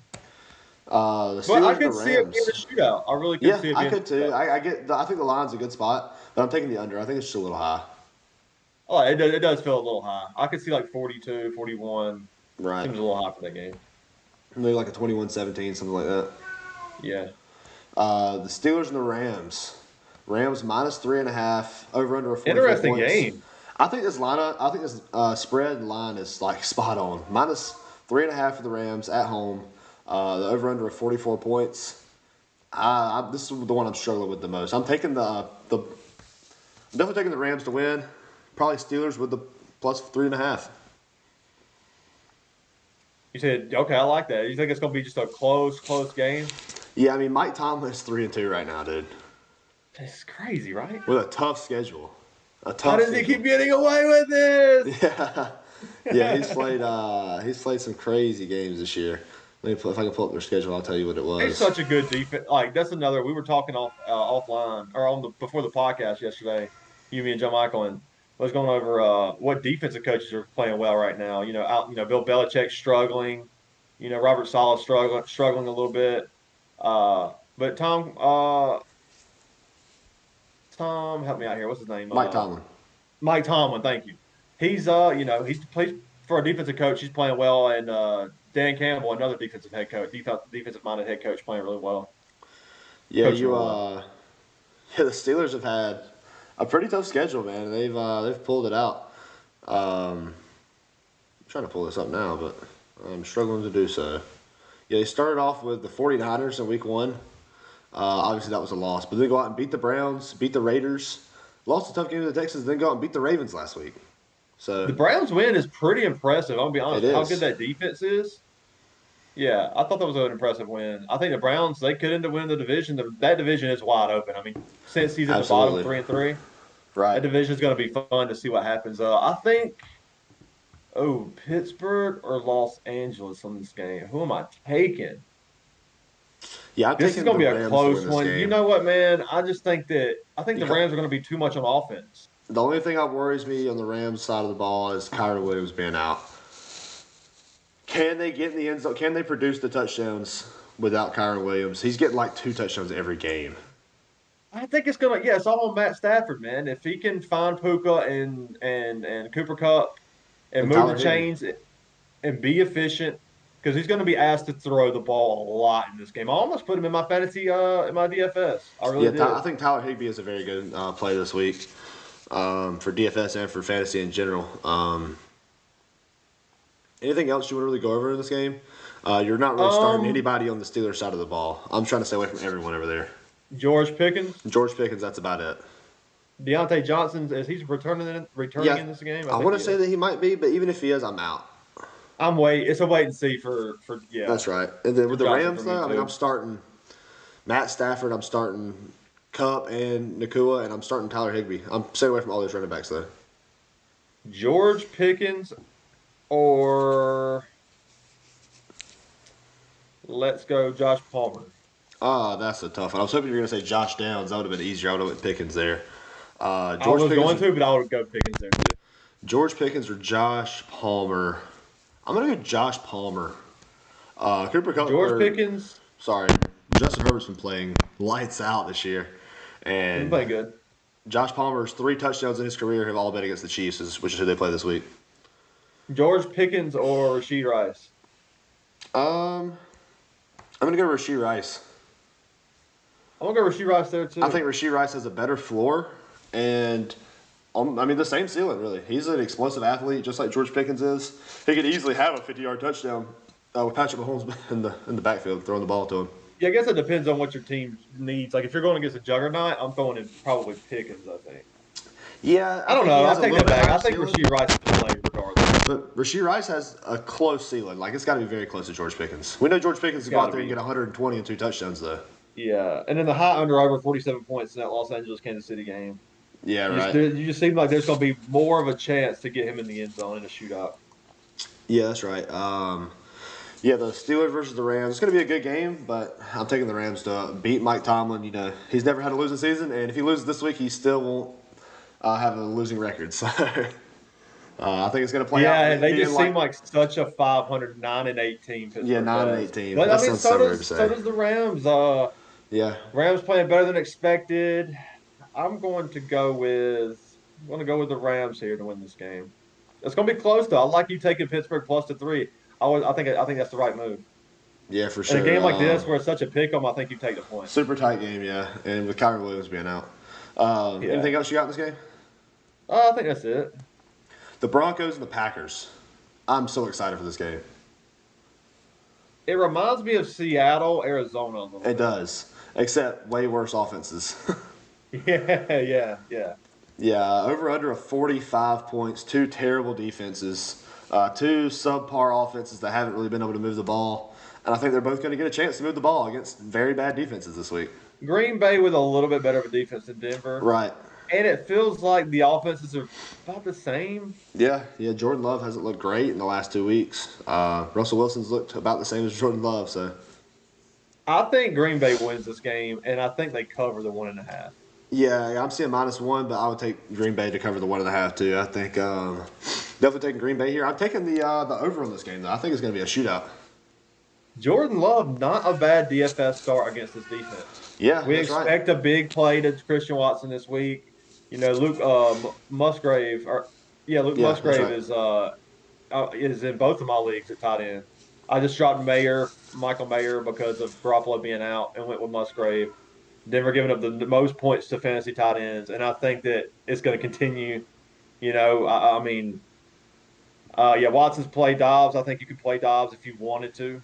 The Steelers But I and could the see it being Rams. a shootout. I really could see it being I could too. I think the line's a good spot, but I'm taking the under. I think it's just a little high. Oh, it does feel a little high. I could see like 42, 41. Right. Seems a little high for that game. Maybe like a 21-17, something like that. Yeah. The Steelers and the Rams. Rams minus 3.5, over under a 44 Interesting points. game. I think this spread line is like spot on. Minus 3.5 for the Rams at home. The over under of 44 points. This is the one I'm struggling with the most. I'm taking I'm definitely taking the Rams to win. Probably Steelers with the plus 3.5. You said, okay, I like that. You think it's going to be just a close game? Yeah, I mean Mike Tomlin is 3-2 right now, dude. It's crazy, right? With a tough schedule. How does he keep getting away with this? Yeah, he's played some crazy games this year. If I can pull up their schedule, I'll tell you what it was. It's such a good defense. Like that's another. We were talking offline or before the podcast yesterday. You, me, and John Michael, and was going over what defensive coaches are playing well right now. Bill Belichick struggling. Robert Saleh struggling a little bit. But Tom, Help me out here. What's his name? Mike Tomlin. Mike Tomlin. Thank you. He's he's plays for a defensive coach. He's playing well, and Dan Campbell, another defensive head coach, defensive minded head coach, playing really well. Yeah, Coaching really well. Yeah, the Steelers have had a pretty tough schedule, man. They've pulled it out. I'm trying to pull this up now, but I'm struggling to do so. Yeah, they started off with the 49ers in week 1. Obviously, that was a loss. But then go out and beat the Browns, beat the Raiders, lost a tough game to the Texans, then go out and beat the Ravens last week. So the Browns win is pretty impressive. I'm gonna be honest. How good that defense is. Yeah, I thought that was an impressive win. I think the Browns, they could end up winning the division. That division is wide open. I mean, since he's at the bottom 3-3, right, that division is going to be fun to see what happens. I think, Pittsburgh or Los Angeles on this game. Who am I taking? Yeah, this is going to be a close one. You know what, man? I just think the Rams are going to be too much on offense. The only thing that worries me on the Rams side of the ball is Kyren Williams being out. Can they get in the end zone? Can they produce the touchdowns without Kyren Williams? He's getting like 2 touchdowns every game. I think it's gonna. Yeah, it's all on Matt Stafford, man. If he can find Puka and Cooper Kupp and move the chains and be efficient, because he's going to be asked to throw the ball a lot in this game. I almost put him in my fantasy, in my DFS. I really did. I think Tyler Higbee is a very good play this week for DFS and for fantasy in general. Anything else you want to really go over in this game? You're not really starting anybody on the Steelers side of the ball. I'm trying to stay away from everyone over there. George Pickens, that's about it. Deontay Johnson, is he returning in this game? I want to say that he might be, but even if he is, I'm out. It's a wait and see for. That's right. And then with the Rams, though, I'm starting Matt Stafford, I'm starting Kupp and Nakua, and I'm starting Tyler Higbee. I'm staying away from all those running backs, though. George Pickens or let's go Josh Palmer. That's a tough one. I was hoping you were going to say Josh Downs. That would have been easier. I would have went Pickens there. I was going to, but I would go Pickens there too. George Pickens or Josh Palmer. I'm going to go Josh Palmer. Cooper Kupp. George Pickens. Sorry. Justin Herbert's been playing lights out this year. And he's playing good. Josh Palmer's 3 touchdowns in his career have all been against the Chiefs, which is who they play this week. George Pickens or Rashee Rice? I'm going to go Rashee Rice. I'm going to go Rashee Rice there, too. I think Rashee Rice has a better floor and, the same ceiling, really. He's an explosive athlete, just like George Pickens is. He could easily have a 50-yard touchdown with Patrick Mahomes in the backfield, throwing the ball to him. Yeah, I guess it depends on what your team needs. Like, if you're going against a juggernaut, I'm throwing in probably Pickens, I think. Yeah. I don't know. I'll take that back. I think Rashee Rice is playing regardless. But Rashee Rice has a close ceiling. Like, it's got to be very close to George Pickens. We know George Pickens can go out there and get 120 and 2 touchdowns, though. Yeah. And then the high under over 47 points in that Los Angeles-Kansas City game. Yeah, right. You just seem like there's going to be more of a chance to get him in the end zone in a shootout. Yeah, that's right. The Steelers versus the Rams. It's going to be a good game, but I'm taking the Rams to beat Mike Tomlin. He's never had a losing season, and if he loses this week, he still won't have a losing record. So I think it's going to play out. Yeah, they just seem like such a 500 9-8 team. Yeah, 9-8 team. But so does the Rams. Rams playing better than expected. I'm going to go with the Rams here to win this game. It's going to be close though. I like you taking Pittsburgh plus the 3. I think that's the right move. Yeah, for sure. In a game like this where it's such a pick-em, I think you take the point. Super tight game, yeah, and with Kyren Williams being out. Anything else you got in this game? I think that's it. The Broncos and the Packers. I'm so excited for this game. It reminds me of Seattle, Arizona a little bit. It does, except way worse offenses. Yeah. Yeah, over under of 45 points, 2 terrible defenses, 2 subpar offenses that haven't really been able to move the ball. And I think they're both going to get a chance to move the ball against very bad defenses this week. Green Bay with a little bit better of a defense than Denver. Right. And it feels like the offenses are about the same. Yeah. Jordan Love hasn't looked great in the last 2 weeks. Russell Wilson's looked about the same as Jordan Love. So I think Green Bay wins this game, and I think they cover the 1.5. Yeah, I'm seeing -1, but I would take Green Bay to cover the 1.5 too. I think definitely taking Green Bay here. I'm taking the over on this game though. I think it's going to be a shootout. Jordan Love, not a bad DFS start against this defense. Yeah, We that's right. expect a big play to Christian Watson this week. Luke Musgrave, Luke Yeah, that's Musgrave right. is in both of my leagues at tight end. I just dropped Michael Mayer, because of Garoppolo being out, and went with Musgrave. Denver giving up the most points to fantasy tight ends, and I think that it's going to continue. I mean, Watson's play Dobbs. I think you could play Dobbs if you wanted to.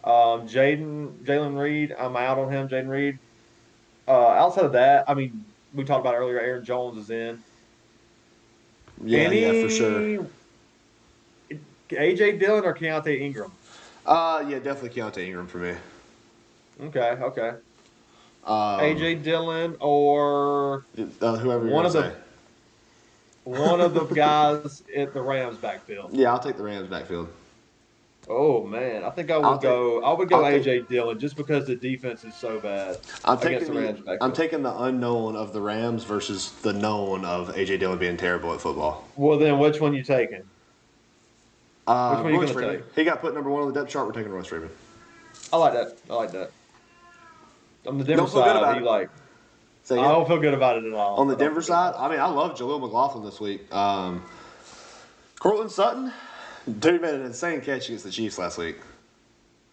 Jalen Reed, I'm out on him. Jaden Reed. Outside of that, I mean, we talked about earlier. Aaron Jones is in. Yeah, for sure. Any AJ Dillon or Keontae Ingram? Yeah, definitely Keontae Ingram for me. Okay. Um, AJ Dillon or whoever you're one gonna of say. the one of the guys at the Rams backfield. Yeah, I'll take the Rams backfield. Oh man, I think I would go I'll take AJ Dillon just because the defense is so bad against the Rams I'm backfield. taking the unknown of the Rams versus the known of AJ Dillon being terrible at football. Well, then which one you taking? Which one are you Royce going to Freeman. take? He got put number 1 on the depth chart. We're taking Royce Freeman. I like that. On the Denver Don't feel good side, about he it. like Say I again? don't feel good about it at all. On the I don't Denver feel good about side, I mean, I love Jaleel McLaughlin this week. Cortland Sutton, dude made an insane catch against the Chiefs last week.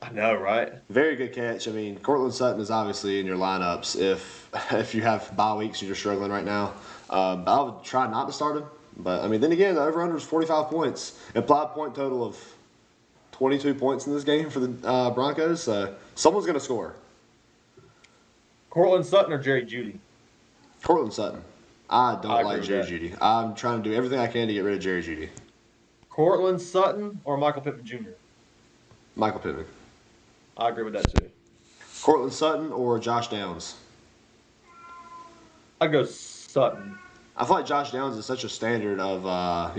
I know, right? Very good catch. I mean, Cortland Sutton is obviously in your lineups if you have bye weeks and you're struggling right now. I would try not to start him. But, I mean, then again, the over-under is 45 points. Implied point total of 22 points in this game for the Broncos. So someone's going to score. Cortland Sutton or Jerry Jeudy? Cortland Sutton. I don't I like agree Jerry with that. Jeudy. I'm trying to do everything I can to get rid of Jerry Jeudy. Cortland Sutton or Michael Pittman Jr.? Michael Pittman. I agree with that too. Cortland Sutton or Josh Downs. I go Sutton. I feel like Josh Downs is such a standard of,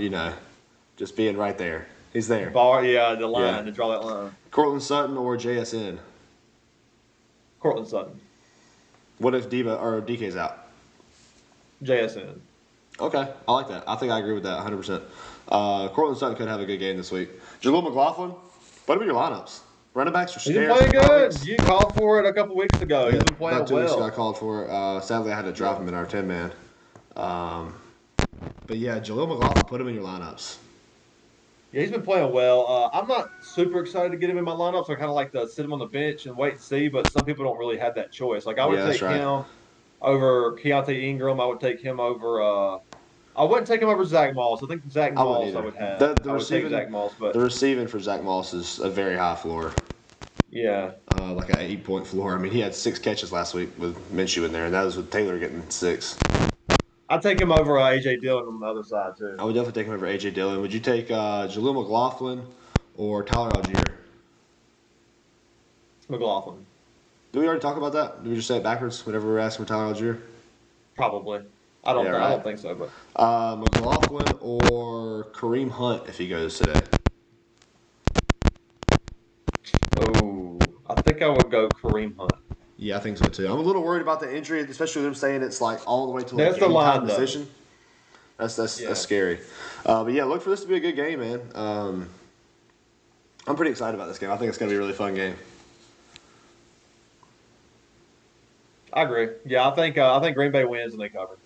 just being right there. He's there. The line Yeah. to draw that line. Cortland Sutton or JSN. Cortland Sutton. What if DK's out? JSN. Okay, I like that. I think I agree with that 100%. Cortland Sutton could have a good game this week. Jaleel McLaughlin, what are your lineups? Running backs are He's been scarce. playing good. You called for it a couple weeks ago. He's been playing About 2 weeks ago, I well. called for it. Sadly, I had to drop him in our 10-man. But yeah, Jaleel McLaughlin, put him in your lineups. Yeah, he's been playing well. I'm not super excited to get him in my lineups. I kind of like to sit him on the bench and wait and see, but some people don't really have that choice. Like, I would Yeah, take that's right. him over Keontae Ingram. I would take him over I wouldn't take him over Zach Moss. I think Zach I wouldn't Moss I either. would have. The I would take receiving, Zach Moss, but the receiving for Zach Moss is a very high floor. yeah. Like an 8-point floor. I mean, he had 6 catches last week with Minshew in there, and that was with Taylor getting 6. I'd take him over AJ Dillon on the other side too. I would definitely take him over AJ Dillon. Would you take Jaleel McLaughlin or Tyler Algier? McLaughlin. Did we already talk about that? Did we just say it backwards whenever we were asking for Tyler Algier? Probably. I Yeah, right. don't think so, but McLaughlin or Kareem Hunt if he goes today? I think I would go Kareem Hunt. Yeah, I think so too. I'm a little worried about the injury, especially with them saying it's like all the way to like That's the game line, time though. decision. That's Yeah. scary. But yeah, look for this to be a good game, man. I'm pretty excited about this game. I think it's going to be a really fun game. I agree. Yeah, I think Green Bay wins and they cover.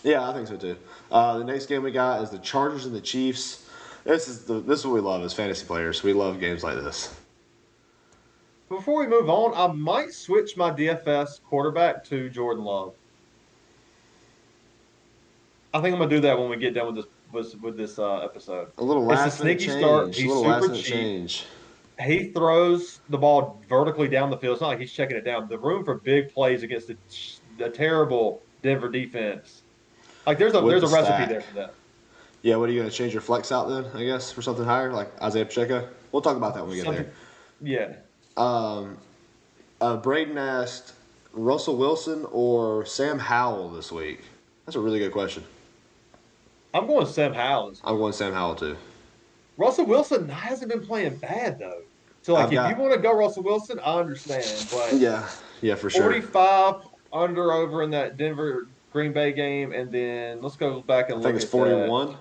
Yeah, I think so too. The next game we got is the Chargers and the Chiefs. This is what we love as fantasy players. We love games like this. Before we move on, I might switch my DFS quarterback to Jordan Love. I think I'm gonna do that when we get done with this episode. A little It's a last minute sneaky change. start. He's a little super last minute cheap. change. He throws the ball vertically down the field. It's not like he's checking it down. The room for big plays against the terrible Denver defense. Like there's a With the recipe stack. there for that. Yeah, what are you going to change your flex out then? I guess for something higher like Isaiah Pacheco. We'll talk about that when we get there. Yeah. Braden asked Russell Wilson or Sam Howell this week. That's a really good question. I'm going Sam Howell. I'm going Sam Howell too. Russell Wilson hasn't been playing bad though. So like if you want to go Russell Wilson, I understand. But yeah, for sure. 45 over in that Denver Green Bay game, and then let's go back and I look think it's at 41.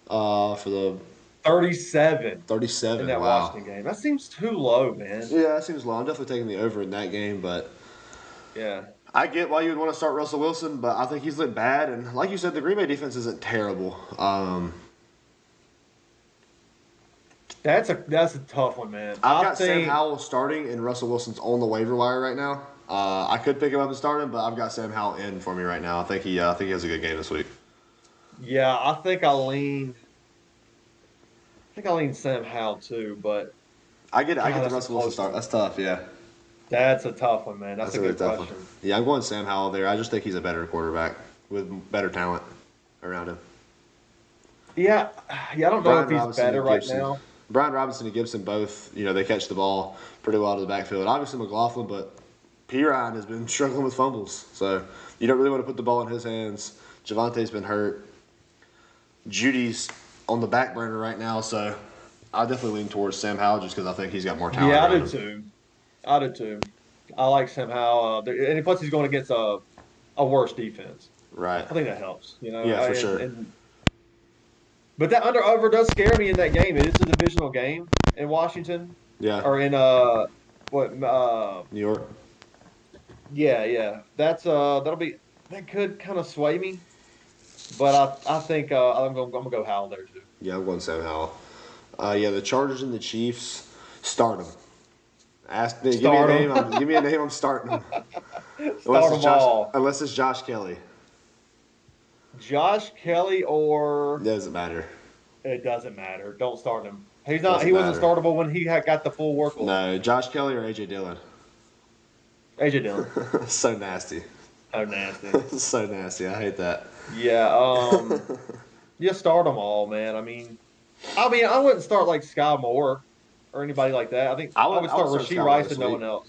For the 37 in 37. that Wow. Washington game. That seems too low, man. Yeah, that seems low. I'm definitely taking the over in that game, but Yeah. I get why you would want to start Russell Wilson, but I think he's looked bad. And like you said, the Green Bay defense isn't terrible. That's a tough one, man. I've got Sam Howell starting, and Russell Wilson's on the waiver wire right now. I could pick him up and start him, but I've got Sam Howell in for me right now. I think he has a good game this week. Yeah, I think I lean Sam Howell too, but I get the Russell Wilson start. That's tough, yeah. that's a tough one, man. That's a really good tough question. one. Yeah, I'm going Sam Howell there. I just think he's a better quarterback with better talent around him. Yeah, I don't know if he's better right now. Brian Robinson and Gibson both, they catch the ball pretty well to the backfield. Obviously McLaughlin, but P. Ryan has been struggling with fumbles. So you don't really want to put the ball in his hands. Javante's been hurt. Judy's on the back burner right now, so I definitely lean towards Sam Howell just because I think he's got more talent. Yeah, I do too. I like Sam Howell. And plus he's going against a worse defense. Right. I think that helps. Yeah, for sure. But that under-over does scare me in that game. It is a divisional game in Washington. Yeah. Or in New York. Yeah. That could kind of sway me. But I think I'm gonna go Howell there too. Yeah, I'm going Sam Howell. The Chargers and the Chiefs, start them. Give me a name. I'm starting them. Unless it's Josh Kelly. Josh Kelly or doesn't matter. It doesn't matter. Don't start him. He wasn't startable when he got the full workload. No, Josh Kelly or AJ Dillon. AJ Dillon. So nasty. Oh, nasty. So nasty. I hate that. Yeah. You start them all, man. I mean, I wouldn't start like Sky Moore or anybody like that. I think I would start Rashee Rice and no one else.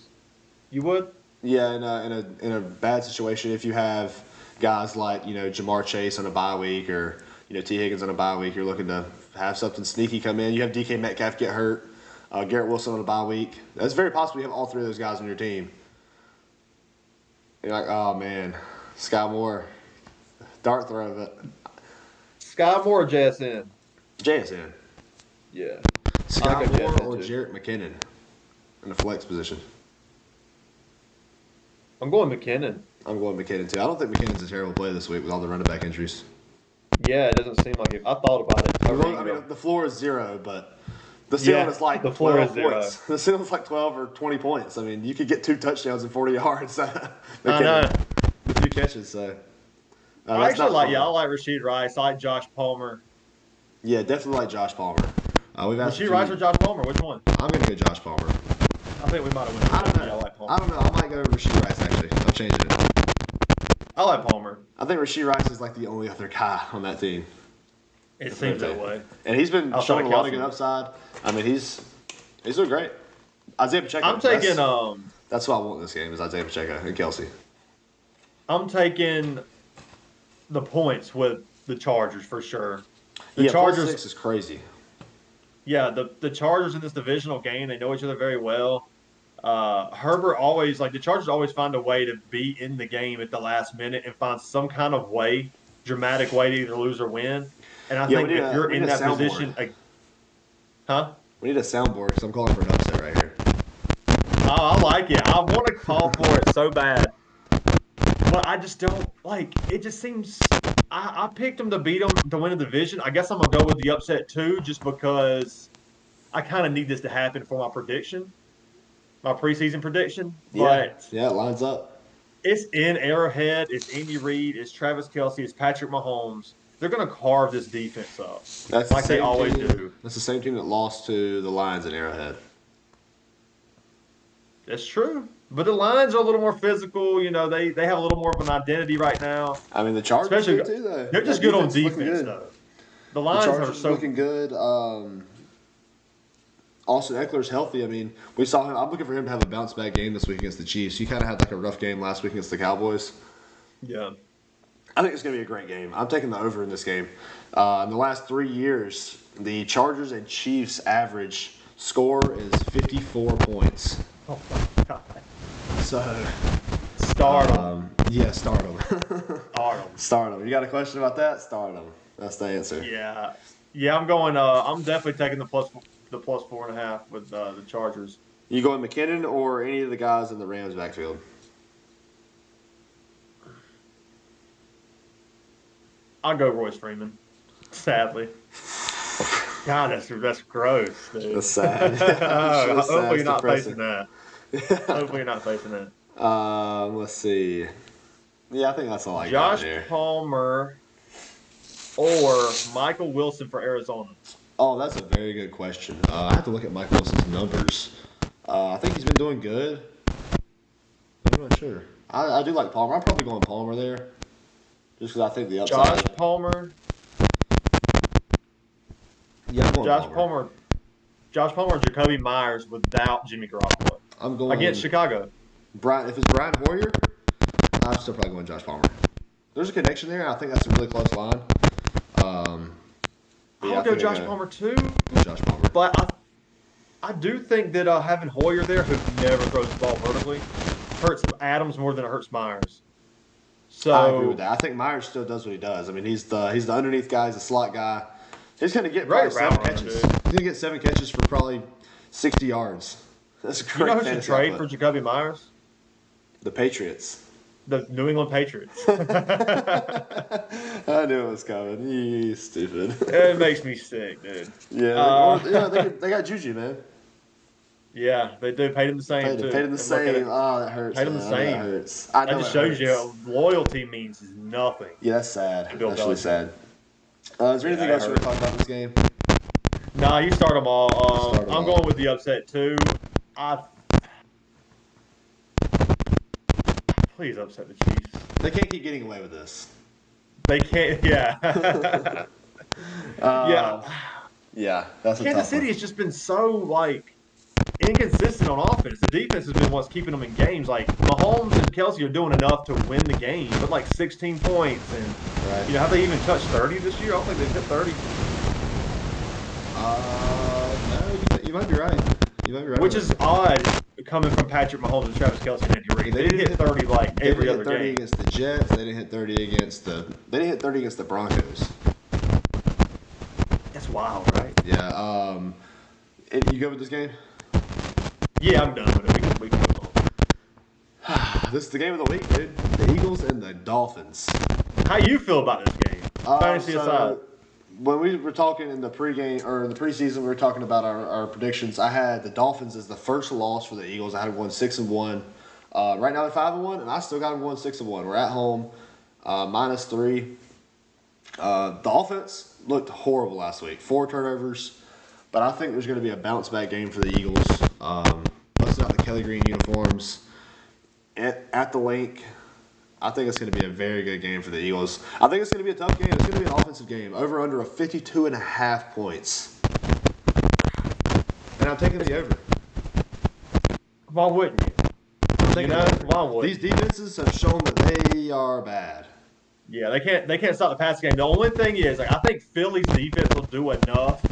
You would? Yeah, in a bad situation, if you have guys like Jamar Chase on a bye week or T Higgins on a bye week, you're looking to have something sneaky come in. You have DK Metcalf get hurt, Garrett Wilson on a bye week. That's very possible you have all three of those guys on your team. You're like, oh man, Sky Moore, dart throw of it. Sky Moore or JSN? JSN. Yeah. Sky Moore or Jerick McKinnon in the flex position. I'm going McKinnon. I'm going McKinnon too. I don't think McKinnon's a terrible play this week with all the running back injuries. Yeah, it doesn't seem like it. I thought about it. I mean, the floor is 0, but the ceiling is like 12 points. The ceiling is like 12 or 20 points. I mean, you could get 2 touchdowns in 40 yards. I know. With 2 catches, so. I actually like Rashee Rice. I like Josh Palmer. Yeah, definitely like Josh Palmer. Rashee Rice or Josh Palmer? Which one? I'm going to go Josh Palmer. I think we might have went. I don't know. I might go Rashee Rice, actually. I'm changing it. I like Palmer. I think Rashee Rice is like the only other guy on that team. It seems that way. And he's been showing a lot of good upside. I mean, he's doing great. Isaiah Pacheco. I'm taking That's what I want in this game is Isaiah Pacheco and Kelsey. I'm taking the points with the Chargers for sure. The Chargers +6 is crazy. Yeah, the Chargers in this divisional game, they know each other very well. Herbert always, the Chargers always find a way to be in the game at the last minute and find some kind of dramatic way to either lose or win. And I think if you're in that position, we need a soundboard because I'm calling for an upset right here. Oh, I like it. I want to call for it so bad. But I just don't it just seems I picked them to beat them to win the division. I guess I'm going to go with the upset too just because I kind of need this to happen for my prediction. My preseason prediction. Yeah, it lines up. It's in Arrowhead. It's Andy Reid. It's Travis Kelce. It's Patrick Mahomes. They're going to carve this defense up like they always do. That's the same team that lost to the Lions in Arrowhead. That's true. But the Lions are a little more physical. They have a little more of an identity right now. I mean, the Chargers do too, though. They're just good on defense, though. The Lions are so looking good. Austin Eckler's healthy. I mean, we saw him. I'm looking for him to have a bounce back game this week against the Chiefs. He kind of had a rough game last week against the Cowboys. Yeah. I think it's going to be a great game. I'm taking the over in this game. In the last 3 years, the Chargers and Chiefs average score is 54 points. Oh, my God. So, start them. Yeah, start them. Start them. Start them. You got a question about that? Start them. That's the answer. Yeah. Yeah, I'm going. I'm definitely taking the plus 4.5 with the Chargers. You going McKinnon or any of the guys in the Rams backfield? I'll go Royce Freeman. Sadly, God, that's gross, dude. That's sad. Yeah, that's sad. Hopefully It's you're not facing depressing. that. Hopefully you're not facing that. Let's see. Yeah, I think that's all I got Josh here. Palmer or Michael Wilson for Arizona. Oh, that's a very good question. I have to look at Mike Wilson's numbers. I think he's been doing good. I'm not sure. I do like Palmer. I'm probably going Palmer there, just because I think the Josh upside. Palmer. Yeah, I'm going Josh Palmer. Palmer. Josh Palmer and Jacoby Myers without Jimmy Garoppolo I'm going against Chicago. Brian. If it's Brian Hoyer, I'm still probably going Josh Palmer. There's a connection there. I think that's a really close line. I'll go Josh Palmer too. Josh Palmer. But I do think that having Hoyer there, who never throws the ball vertically, hurts Adams more than it hurts Myers. So I agree with that. I think Myers still does what he does. I mean, he's the underneath guy. He's a slot guy. He's going to get probably 7 catches. He's going to get 7 catches for probably 60 yards. That's a great. You know who should trade for Jacoby Myers? The Patriots. The New England Patriots. I knew it was coming. You stupid. It makes me sick, dude. Yeah, they got Juju, man. Yeah, they do. Paid him the same, too. Paid him the same. Oh, that hurts. Paid him the same. That hurts. I know that just shows you loyalty means nothing. Yeah, that's sad. Bill That's really sad. Is there anything else you want to talk about this game? Nah, you start them all. I'm going with the upset, too. Please upset the Chiefs. They can't keep getting away with this. They can't, yeah. Yeah. Yeah, that's a Kansas City has just been so, inconsistent on offense. The defense has been what's keeping them in games. Mahomes and Kelsey are doing enough to win the game, but 16 points. And, have they even touched 30 this year? I don't think they've hit 30. No, you might be right. Which is odd coming from Patrick Mahomes and Travis Kelsey and Andy Reid. They didn't hit 30 every other game. They didn't hit 30 against the Jets. They didn't hit 30 against the Broncos. That's wild, right? Yeah. You go with this game? Yeah, I'm done with it. We can move on. This is the game of the week, dude. The Eagles and the Dolphins. How you feel about this game? Fantasy aside. When we were talking in the pregame or in the preseason, we were talking about our predictions. I had the Dolphins as the first loss for the Eagles. I had them going 6-1. Right now they're 5-1, and I still got them going 6-1. We're at home, -3. The offense looked horrible last week. 4 turnovers, but I think there's going to be a bounce back game for the Eagles. Busting out the Kelly Green uniforms at the link. I think it's going to be a very good game for the Eagles. I think it's going to be a tough game. It's going to be an offensive game. Over under a 52.5 points. And I'm taking the over. Why wouldn't you? Why wouldn't these defenses have shown that they are bad. Yeah, they can't stop the passing game. The only thing is, I think Philly's defense will do enough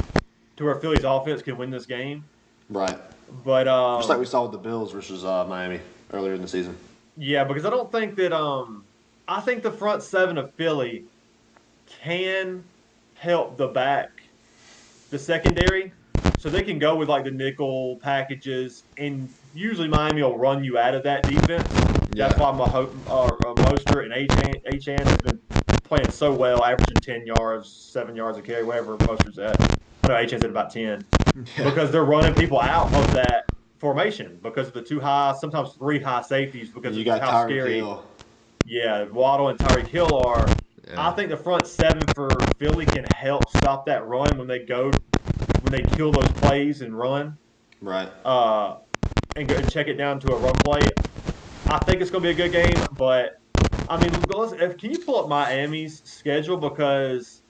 to where Philly's offense can win this game. Right. But just like we saw with the Bills versus Miami earlier in the season. Yeah, because I don't think that I think the front seven of Philly can help the secondary, so they can go with the nickel packages, and usually Miami will run you out of that defense. Yeah. That's why Mostert and Achane have been playing so well, averaging 10 yards, 7 yards a carry, whatever Mostert's at. I know Achane's at about 10 because they're running people out of that formation because of the 2 high, sometimes 3 high safeties because of how scary. Hill. Yeah, Waddle and Tyreek Hill are. Yeah. I think the front seven for Philly can help stop that run when they kill those plays and run. Right. And go and check it down to a run play. I think it's going to be a good game, but can you pull up Miami's schedule because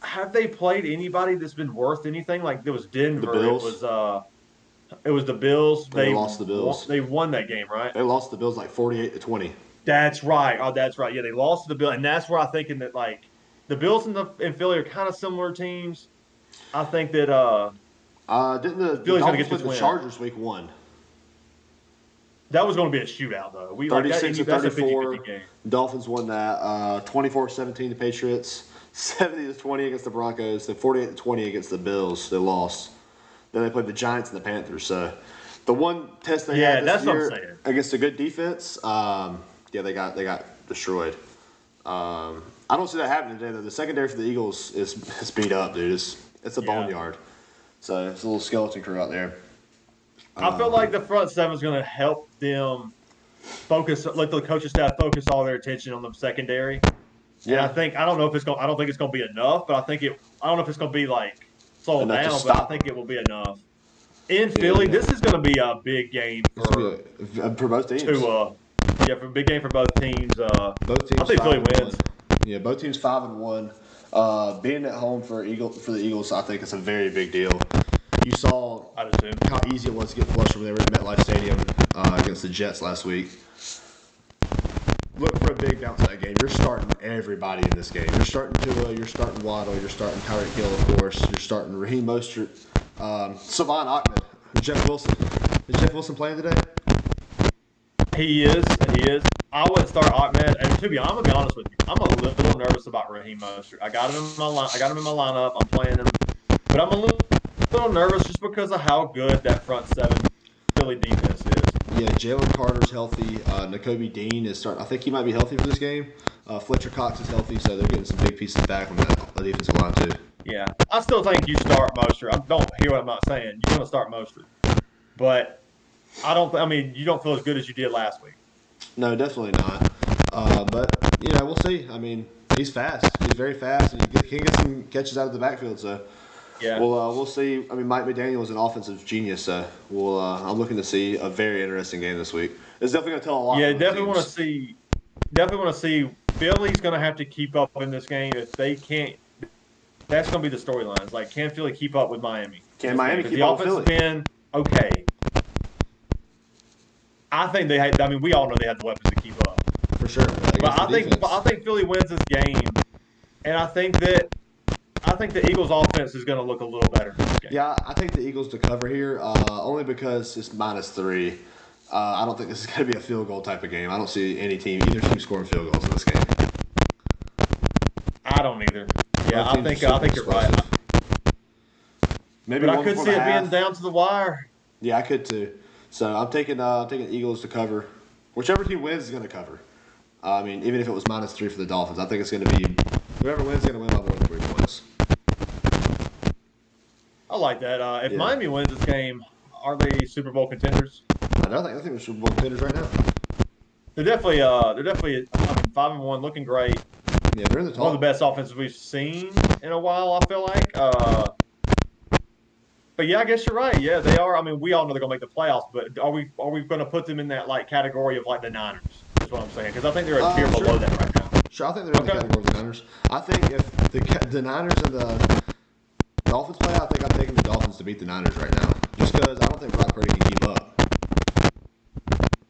have they played anybody that's been worth anything? There was Denver. The Bills. It was the Bills. They lost the Bills. They won that game, right? They lost the Bills 48-20. That's right. Oh, that's right. Yeah, they lost to the Bills, and that's where I'm thinking that the Bills and Philly are kind of similar teams. I think that didn't the Dolphins play the Chargers week 1? That was going to be a shootout though. 36-34. Dolphins won that. 24-17 the Patriots. 70-20 against the Broncos, then 48-20 against the Bills. They lost. Then they played the Giants and the Panthers. So the one test they had this year against a good defense, they got destroyed. I don't see that happening today though. The secondary for the Eagles is beat up, dude. It's a boneyard. So it's a little skeleton crew out there. I feel like the front seven is going to help them let the coaching staff focus all their attention on the secondary. Yeah, and I don't think it's going to be enough, but I don't know if it's going to be like slow down, but I think it will be enough. In Philly, this is going to be a big game for both teams. For a big game for both teams. Both teams. I think Philly wins. Yeah, both teams 5-1. Being at home for the Eagles, I think it's a very big deal. You saw how easy it was to get flushed when they were at MetLife Stadium against the Jets last week. Look for a big bounce in that game. You're starting everybody in this game. You're starting Tua, you're starting Waddle, you're starting Tyreek Hill, of course. You're starting Raheem Mostert, Savon Ahmed, Jeff Wilson. Is Jeff Wilson playing today? He is. I wouldn't start Ahmed, and I'm gonna be honest with you. I'm a little nervous about Raheem Mostert. I got him in my lineup. I'm playing him, but I'm a little nervous just because of how good that front seven Philly defense is. Yeah, Jalen Carter's healthy. Nakobe Dean is starting. I think he might be healthy for this game. Fletcher Cox is healthy, so they're getting some big pieces back on that defensive line too. Yeah, I still think you start Mostert. I don't hear what I'm not saying. You're going to start Mostert, but you don't feel as good as you did last week. No, definitely not. But we'll see. I mean, he's fast. He's very fast, and he can get some catches out of the backfield. So. Yeah. We'll see. I mean, Mike McDaniel is an offensive genius, so I'm looking to see a very interesting game this week. It's definitely going to tell a lot. Yeah, definitely want to see. Philly's going to have to keep up in this game. If they can't, that's going to be the storylines. Like, can Philly keep up with Miami? Can Miami keep up with Philly? The offense has been okay. I think they had. I mean, we all know they had the weapons to keep up. For sure. But I think Philly wins this game, and I think the Eagles' offense is going to look a little better in this game. Yeah, I think the Eagles to cover here, only because it's -3. I don't think this is going to be a field goal type of game. I don't see either team scoring field goals in this game. I don't either. Yeah, I think you're right. Maybe, but I could see it being down to the wire. Yeah, I could too. So I'm taking Eagles to cover. Whichever team wins is going to cover. I mean, even if it was -3 for the Dolphins, I think it's going to be whoever wins is going to win by more than 3 points. I like that. If Miami wins this game, are they Super Bowl contenders? I think they're Super Bowl contenders right now. They're definitely 5-1, looking great. Yeah, they're in the top. One of the best offenses we've seen in a while, I feel like. But yeah, I guess you're right. Yeah, they are. I mean, we all know they're gonna make the playoffs, but are we going to put them in that category of the Niners? Is what I'm saying, because I think they're a tier below that right now. Sure, I think they're in the category of the Niners. I think if the Niners and the Dolphins play, I think I'm taking the Dolphins to beat the Niners right now, just because I don't think Brock Purdy can keep up.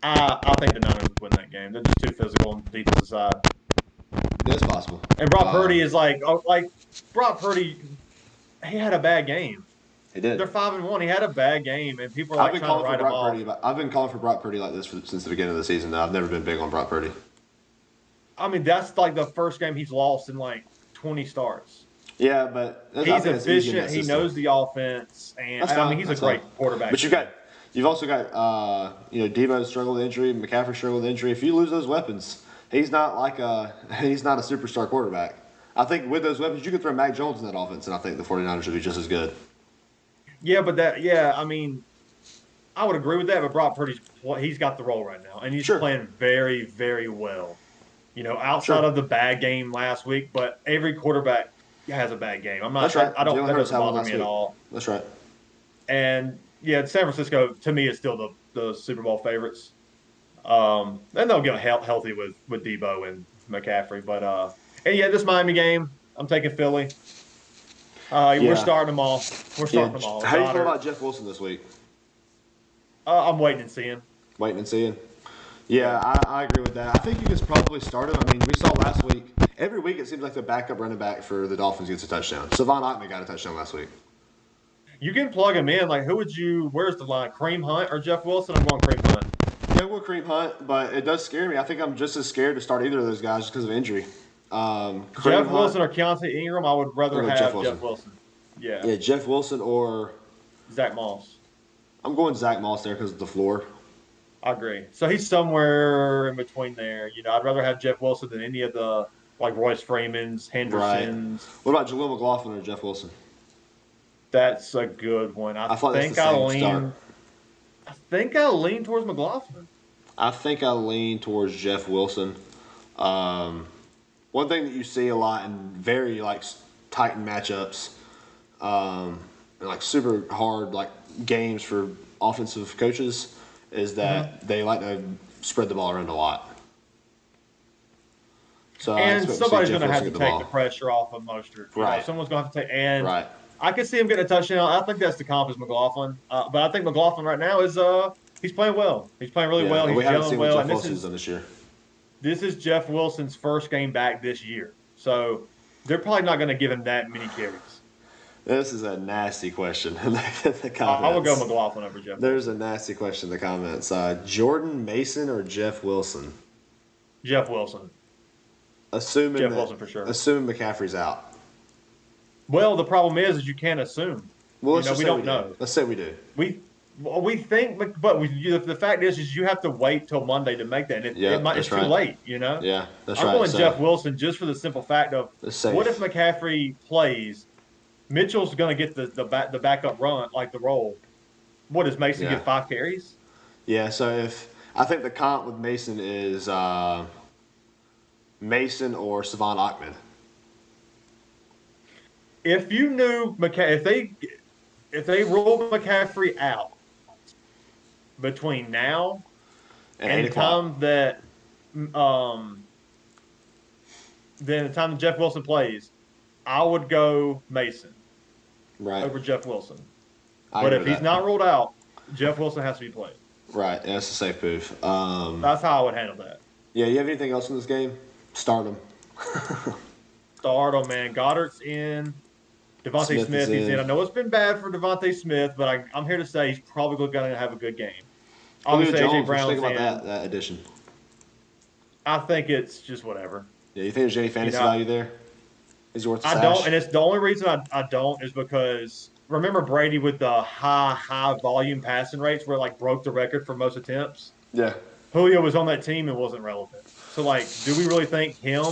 I think the Niners would win that game. They're just too physical on the defensive side. It's possible. And Brock Purdy is Brock Purdy. He had a bad game. He did. They're 5-1. He had a bad game, and people are trying to write him off. I've been calling for Brock Purdy like this since the beginning of the season. Though I've never been big on Brock Purdy. I mean, that's the first game he's lost in 20 starts. Yeah, but he's efficient. He knows the offense, and he's a great quarterback. But you've also got Debo struggled with injury, McCaffrey struggled with injury. If you lose those weapons, he's not a superstar quarterback. I think with those weapons, you could throw Mac Jones in that offense, and I think the 49ers would be just as good. Yeah, but I mean, I would agree with that. But Brock Purdy's he's got the role right now, and he's playing very, very well. Outside of the bad game last week, but every quarterback has a bad game. I'm not. That's right. That doesn't bother me at all. That's right. And San Francisco to me is still the Super Bowl favorites. And they'll get healthy with Debo and McCaffrey. But this Miami game, I'm taking Philly. We're starting them all. How do you feel about Jeff Wilson this week? I'm waiting and seeing. Waiting and seeing. Yeah, I agree with that. I think you can probably start him. I mean, we saw last week. Every week it seems like the backup running back for the Dolphins gets a touchdown. Savon Ahmed got a touchdown last week. You can plug him in. Where's the line? Kareem Hunt or Jeff Wilson? I'm going Kareem Hunt. Yeah, we'll Kareem Hunt, but it does scare me. I think I'm just as scared to start either of those guys just because of injury. Jeff Wilson or Keontae Ingram, I would rather have Jeff Wilson. Yeah. Yeah, Jeff Wilson or Zach Moss. I'm going Zach Moss there because of the floor. I agree. So he's somewhere in between there. I'd rather have Jeff Wilson than any of the like Royce Freemans, Hendersons. Right. What about Jaleel McLaughlin or Jeff Wilson? That's a good one. I think I lean towards McLaughlin. I think I lean towards Jeff Wilson. One thing that you see a lot in very like tight matchups, and like super hard like games for offensive coaches, is that they like to spread the ball around a lot. So somebody's going to have to take the pressure off of Mostert. Right. Someone's going to have to take. And I can see him getting a touchdown. I think that's the comp is McLaughlin. But I think McLaughlin right now is he's playing well. He's playing really well. He's gelling well. And this is Jeff Wilson's first game back this year. So they're probably not going to give him that many carries. This is a nasty question in the comments. I would go McLaughlin over Jeff. There's a nasty question in the comments. Jordan Mason or Jeff Wilson? Jeff Wilson. Assuming Jeff Wilson for sure. Assuming McCaffrey's out. Well, the problem is you can't assume. Well, we don't know. Let's say we do. We think, but the fact is you have to wait till Monday to make that, and it's too late. Yeah, that's right. I'm going Jeff Wilson just for the simple fact of what if McCaffrey plays? Mitchell's going to get the backup run, like the roll. What does Mason get 5 carries? Yeah, so I think the comp with Mason is Mason or Savon Ahmed. If you knew if they rolled McCaffrey out between now and the time that then the time that Jeff Wilson plays, I would go Mason over Jeff Wilson. But if he's not ruled out, Jeff Wilson has to be played. Right, yeah, that's a safe move. That's how I would handle that. Yeah, you have anything else in this game? Start him. Start him, man. Goddard's in. Devontae Smith is in. I know it's been bad for Devontae Smith, but I'm here to say he's probably going to have a good game. Obviously, AJ Brown's in. That addition? I think it's just whatever. Yeah, you think there's any fantasy value there? Is it worth the sash? I don't, and it's the only reason I don't is because remember Brady with the high volume passing rates where like broke the record for most attempts? Yeah. Julio was on that team and wasn't relevant. So like, do we really think him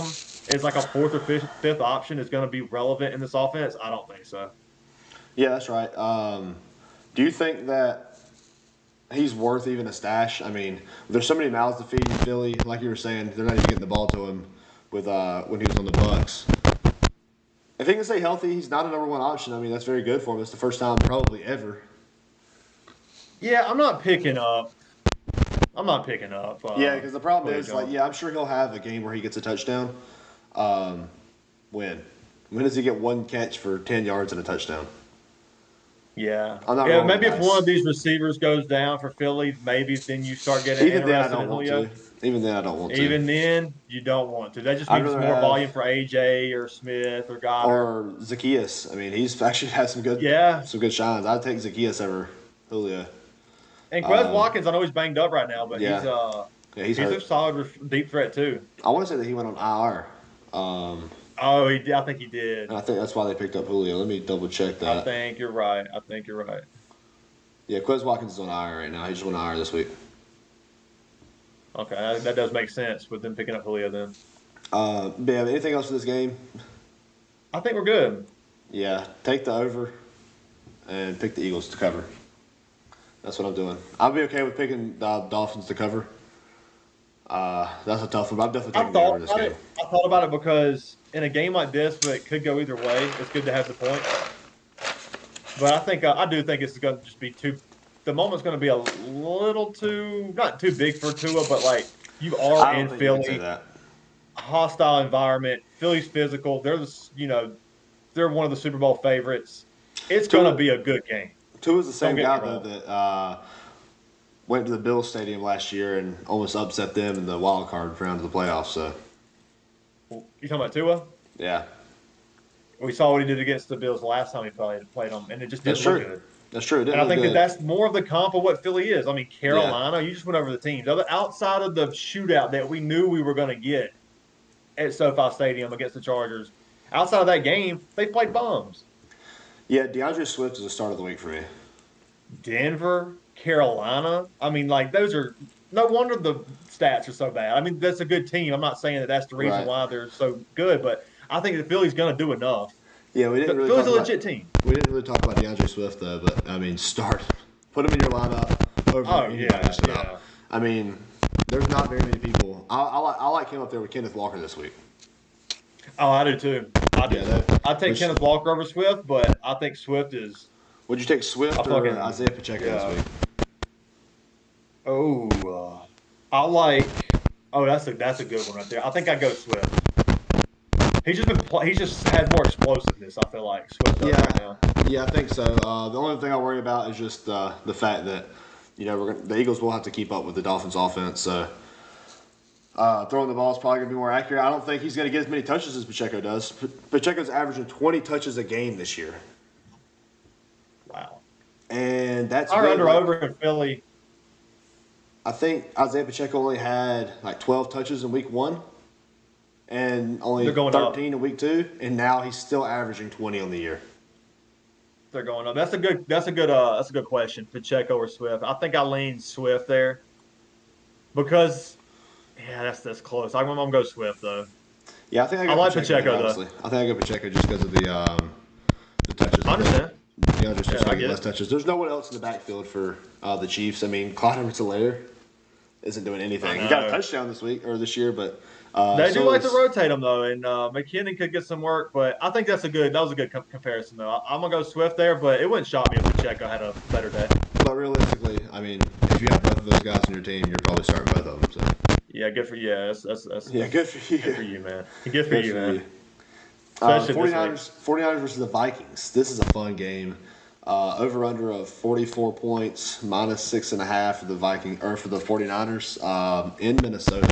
as like a 4th or 5th option is going to be relevant in this offense? I don't think so. Yeah, that's right. Do you think that he's worth even a stash? I mean, there's so many mouths to feed in Philly. Like you were saying, they're not even getting the ball to him with when he was on the Bucs. If he can stay healthy, he's not a number 1 option. I mean, that's very good for him. It's the first time probably ever. Yeah, I'm not picking up. Yeah, because the problem is, I'm sure he'll have a game where he gets a touchdown. When does he get 1 catch for 10 yards and a touchdown? Yeah. Maybe if one of these receivers goes down for Philly, maybe then you start getting interested in Julio. Even then, I don't want to. Even then, you don't want to. That just means more volume for AJ or Smith or Goddard. Or Zacchaeus. I mean, he's actually had some good shines. I'd take Zacchaeus over Julio. And Quez Watkins, I know he's banged up right now, but he's a solid deep threat too. I want to say that he went on IR. I think he did. And I think that's why they picked up Julio. Let me double check that. I think you're right. Yeah, Quez Watkins is on IR right now. He just went IR this week. Okay, that does make sense with them picking up Julio then. Anything else for this game? I think we're good. Yeah, take the over and pick the Eagles to cover. That's what I'm doing. I'll be okay with picking the Dolphins to cover. That's a tough one, but I'm definitely taking the over this game. I thought about it because in a game like this, where it could go either way, it's good to have the point. But I do think it's going to just be too. The moment's going to be a little too, not too big for Tua, but like you are in Philly, hostile environment. Philly's physical. They're one of the Super Bowl favorites. It's going to be a good game. Tua's the same guy though that went to the Bills Stadium last year and almost upset them in the wild card round of the playoffs. So, you talking about Tua? Yeah. We saw what he did against the Bills last time he played them, and it just didn't look good. That's true. And I think that's more of the comp of what Philly is. I mean, Carolina, you just went over the teams. Outside of the shootout that we knew we were going to get, at SoFi Stadium against the Chargers. Outside of that game, they played bums. Yeah, DeAndre Swift is a start of the week for me. Denver, Carolina. I mean, like those are no wonder the stats are so bad. I mean, that's a good team. I'm not saying that that's the reason Right. why they're so good, but I think the Philly's going to do enough. Yeah, The Philly's a legit team. We didn't really talk about DeAndre Swift though, but I mean, put him in your lineup over anybody just about. yeah. I mean, there's not very many people. I like him up there with Kenneth Walker this week. Oh, I do too. I do. Yeah, I take Kenneth Walker over Swift, but I think Swift is. Would you take Swift or Isaiah Pacheco this week? Oh, I like. Oh, that's a good one right there. I think I go Swift. He just has more explosiveness. I feel like Swift does right now. Yeah, I think so. The only thing I worry about is just the fact that the Eagles will have to keep up with the Dolphins' offense. So throwing the ball is probably going to be more accurate. I don't think he's going to get as many touches as Pacheco does. Pacheco's averaging 20 touches a game this year. Wow. And that's our over in Philly. I think Isaiah Pacheco only had like 12 touches in week 1 and only 13 in week 2, and now he's still averaging 20 on the year. They're going up. That's a good question. Pacheco or Swift? I think I lean Swift there because that's close. I'm gonna go Swift though. Yeah, I think I like Pacheco though. I think I go Pacheco just because of the touches. I understand. DeAndre's just getting less touches. There's no one else in the backfield for the Chiefs. I mean, Clyde Edwards-Helaire isn't doing anything. He got a touchdown this year, but they do like to rotate him though, and McKinnon could get some work. But I think that was a good comparison though. I'm gonna go Swift there, but it wouldn't shock me if Pacheco had a better day. But realistically, I mean, if you have both of those guys on your team, you're probably starting both of them. So. Yeah, good for you. That's good for you. Good for you, man. Good for you, man. 49ers versus the Vikings. This is a fun game. Over under of 44 points, minus 6.5 for the 49ers in Minnesota.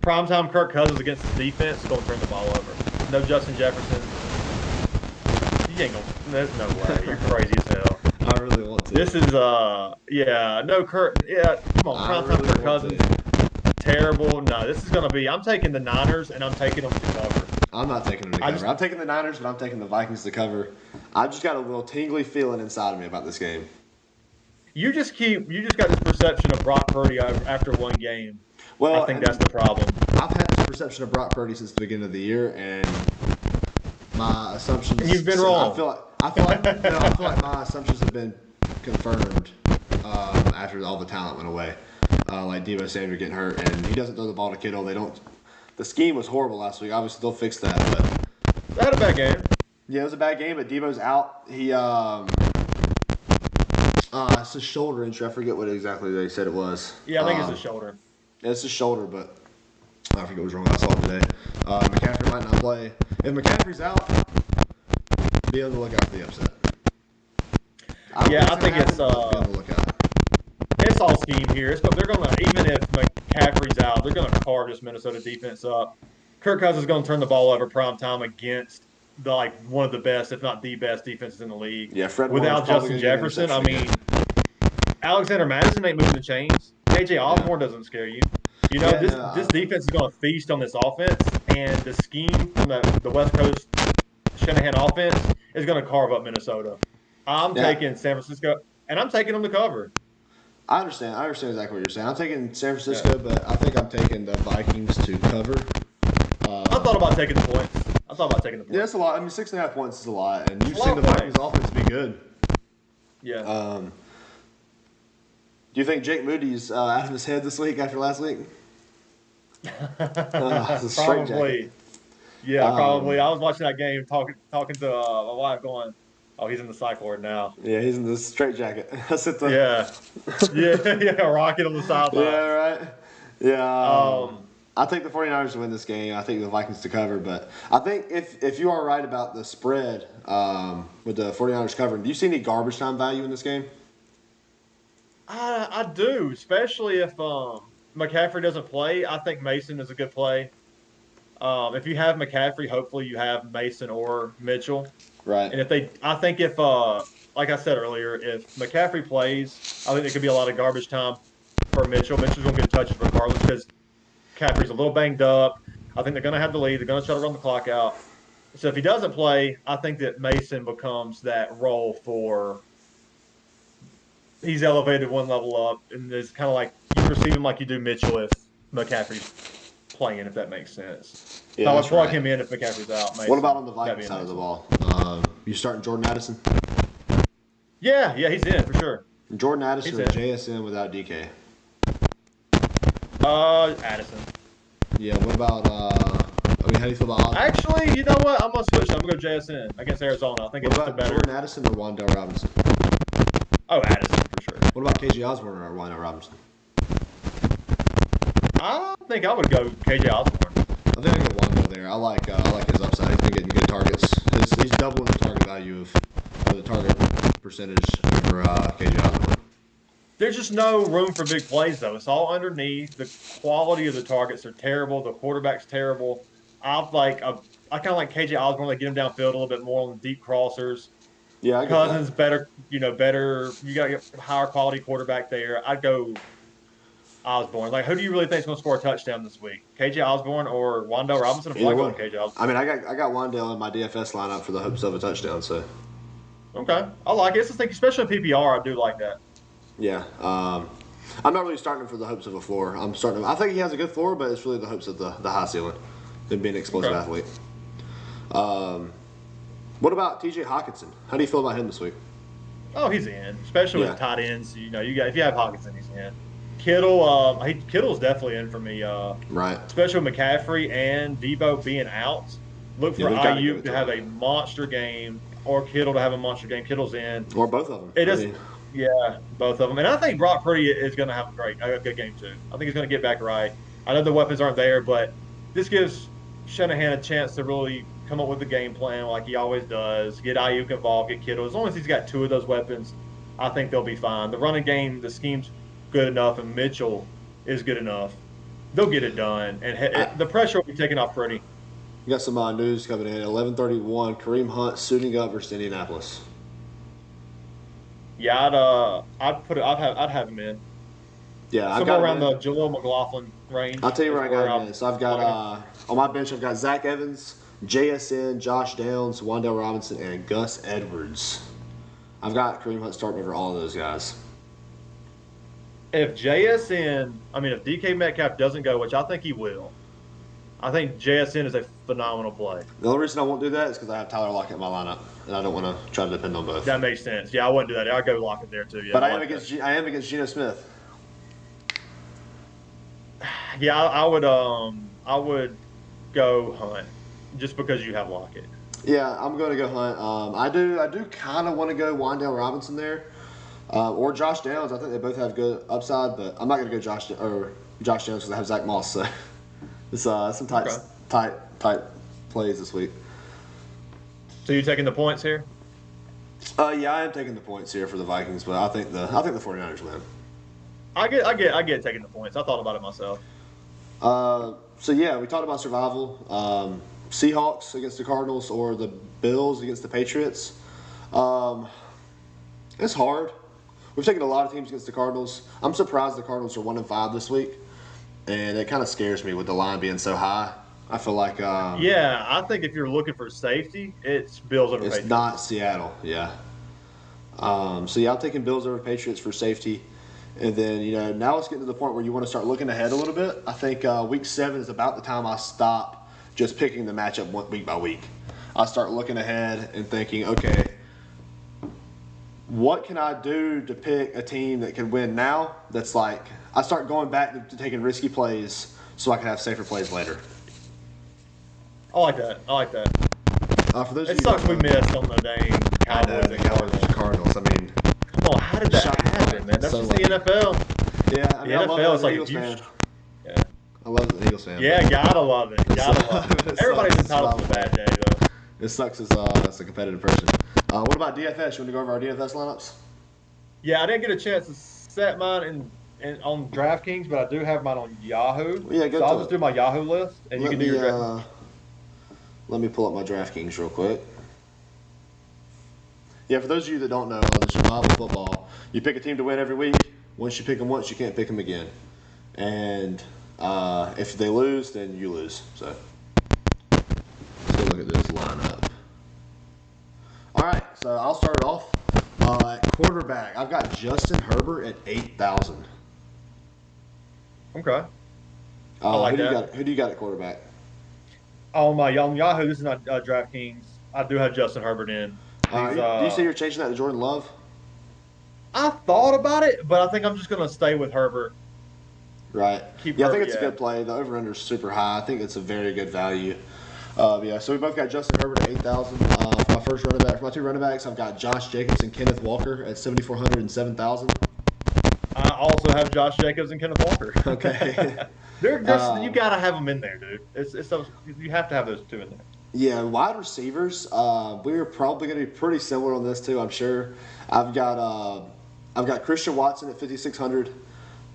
Primetime Kirk Cousins against the defense going to turn the ball over. No Justin Jefferson. You ain't gonna. There's no way. You're crazy as hell. I really want to. This is no Kirk. Yeah, come on, primetime Kirk Cousins. Terrible. No, this is going to be. I'm taking the Niners and I'm taking them to cover. I'm not taking them to cover. I'm taking the Niners, but I'm taking the Vikings to cover. I've just got a little tingly feeling inside of me about this game. You just got this perception of Brock Purdy after one game. Well, I think that's the problem. I've had this perception of Brock Purdy since the beginning of the year, and my assumptions. And you've been wrong. I feel like my assumptions have been confirmed after all the talent went away. Like Deebo Samuel getting hurt, and he doesn't throw the ball to Kittle. The scheme was horrible last week. Obviously, they'll fix that. But they had a bad game. Yeah, it was a bad game, but Deebo's out. He it's a shoulder injury. I forget what exactly they said it was. Yeah, I think it's a shoulder. It's a shoulder, but I forget what was wrong. I saw it today. McCaffrey might not play. If McCaffrey's out, be on the lookout for the upset. I think it's be on the lookout. It's all scheme here. They're gonna, even if McCaffrey's out, they're gonna carve this Minnesota defense up. Kirk Cousins is gonna turn the ball over prime time against one of the best, if not the best, defenses in the league. Yeah, Fred without Justin Jefferson, I mean, Alexander Madison ain't moving the chains. KJ Osborne doesn't scare you. This defense is gonna feast on this offense, and the scheme from the West Coast Shanahan offense is gonna carve up Minnesota. I'm taking San Francisco, and I'm taking them to cover. I understand exactly what you're saying. I'm taking San Francisco, but I think I'm taking the Vikings to cover. I thought about taking the points. Yeah, that's a lot. I mean, 6.5 points is a lot, and you've seen the Vikings offense be good. Yeah. Do you think Jake Moody's out of his head this week after last week? Probably. Yeah, probably. I was watching that game, talking to my wife, going, "Oh, he's in the psych ward now." Yeah, he's in the straitjacket. Yeah, rocket on the sideline. Yeah, right. Yeah. I think the 49ers to win this game. I think the Vikings to cover. But I think if you are right about the spread with the 49ers covering, do you see any garbage time value in this game? I do, especially if McCaffrey doesn't play. I think Mason is a good play. If you have McCaffrey, hopefully you have Mason or Mitchell. Right. And I think if like I said earlier, if McCaffrey plays, I think there could be a lot of garbage time for Mitchell. Mitchell's going to get touches regardless because McCaffrey's a little banged up. I think they're going to have the lead. They're going to try to run the clock out. So if he doesn't play, I think that Mason becomes that role for he's elevated one level up, and it's kind of like you receive him like you do Mitchell if McCaffrey's playing, if that makes sense. Yeah, So I would that's plug right. him in if McCaffrey's out. Mason. What about on the That'd Vikings be side of the amazing. ball? You starting Jordan Addison? Yeah, he's in for sure. Jordan He's Addison or in. JSN without DK? Addison. Yeah. What about? How do you feel about Osborne? Actually, you know what? I'm gonna switch. I'm gonna go JSN against Arizona. I think What it's just a about better. Jordan Addison or Wandale Robinson? Oh, Addison for sure. What about KJ Osborne or Wandale Robinson? I think I would go KJ Osborne. I think I get Wandale there. I like his upside. He's been getting good targets. He's doubling the target value of the target percentage over KJ Osborne. There's just no room for big plays though. It's all underneath. The quality of the targets are terrible. The quarterback's terrible. I kind of like KJ Osborne. They get him downfield a little bit more on the deep crossers. Yeah, I get Cousins that. better. Better. You got to get higher quality quarterback there. I'd go Osborne. Like, who do you really think is going to score a touchdown this week? KJ Osborne or Wandale Robinson? I'm probably going KJ Osborne. I mean, I got Wandale in my DFS lineup for the hopes of a touchdown. So Okay, I like it. It's just think, especially in PPR, I do like that. yeah, I'm not really starting him for the hopes of a floor. I'm starting him. I think he has a good floor, but it's really the hopes of the high ceiling, him being an explosive athlete. What about TJ Hawkinson? How do you feel about him this week? Oh, he's in, especially with tight ends. You got if you have Hawkinson, he's in. Kittle's definitely in for me. Right. Especially with McCaffrey and Debo being out. Look for Ayuk to have a monster game or Kittle to have a monster game. Kittle's in. Or both of them. Yeah, both of them. And I think Brock Purdy is going to have a good game too. I think he's going to get back right. I know the weapons aren't there, but this gives Shanahan a chance to really come up with the game plan like he always does. Get Ayuk involved, get Kittle. As long as he's got two of those weapons, I think they'll be fine. The running game, the scheme's good enough, and Mitchell is good enough. They'll get it done, and the pressure will be taken off Purdy. We got some news coming in. 11:31. Kareem Hunt suiting up versus Indianapolis. Yeah, I'd have him in. Yeah, somewhere around the Jaleel McLaughlin range. I'll tell you where I got him in. So I've got on my bench. I've got Zach Evans, JSN, Josh Downs, Wandale Robinson, and Gus Edwards. I've got Kareem Hunt starting over all of those guys. If DK Metcalf doesn't go, which I think he will, I think JSN is a phenomenal play. The only reason I won't do that is because I have Tyler Lockett in my lineup, and I don't want to try to depend on both. That makes sense. Yeah, I wouldn't do that. I'd go Lockett there too. Yeah, but I am against Geno Smith. Yeah, I would go Hunt just because you have Lockett. Yeah, I'm going to go Hunt. I do kind of want to go Wandale Robinson there, or Josh Downs. I think they both have good upside, but I'm not going to go Josh Downs because I have Zach Moss. So it's some tight plays this week. So you taking the points here? Yeah, I am taking the points here for the Vikings, but I think the 49ers win. I get taking the points. I thought about it myself. So yeah, we talked about survival. Seahawks against the Cardinals or the Bills against the Patriots. It's hard. We've taken a lot of teams against the Cardinals. I'm surprised the Cardinals are 1-5 this week, and it kind of scares me with the line being so high. I feel like I think if you're looking for safety, it's Bills over Patriots. It's not Seattle, yeah. I'm taking Bills over Patriots for safety. And then, now it's getting to the point where you want to start looking ahead a little bit. I think week 7 is about the time I stop just picking the matchup week by week. I start looking ahead and thinking, okay, what can I do to pick a team that can win now? That's like, I start going back to taking risky plays so I can have safer plays later. I like that. For those it sucks we missed on the dang Cowboys and Cardinals. I mean, come on, how did that happen, man? That's so just the NFL. Yeah, I mean, the NFL is like Eagles fan. Yeah. I love the Eagles fan. Yeah, gotta love it. Everybody's entitled to a bad day, though. It sucks as a competitive person. What about DFS? You want to go over our DFS lineups? Yeah, I didn't get a chance to set mine on DraftKings, but I do have mine on Yahoo. Yeah, so I'll just do my Yahoo list, and you can do your draft. Let me pull up my DraftKings real quick. Yeah, for those of you that don't know, the survival football, you pick a team to win every week. Once you pick them once, you can't pick them again. And If they lose, then you lose. So let's go look at this lineup. All right, so I'll start it off. At quarterback, I've got Justin Herbert at 8,000. Okay. I like that. Who do you got at quarterback? On my Yahoo, this is not DraftKings. I do have Justin Herbert in. Do you say you're changing that to Jordan Love? I thought about it, but I think I'm just going to stay with Herbert. Right. I think it's a good play. The over-under is super high. I think it's a very good value. So we both got Justin Herbert at 8,000. For my two running backs, I've got Josh Jacobs and Kenneth Walker at 7,400 and 7,000. I also have Josh Jacobs and Kenneth Walker. Okay. You gotta have them in there, dude. You have to have those two in there. Yeah, wide receivers. We're probably going to be pretty similar on this too. I'm sure. I've got Christian Watson at 5,600,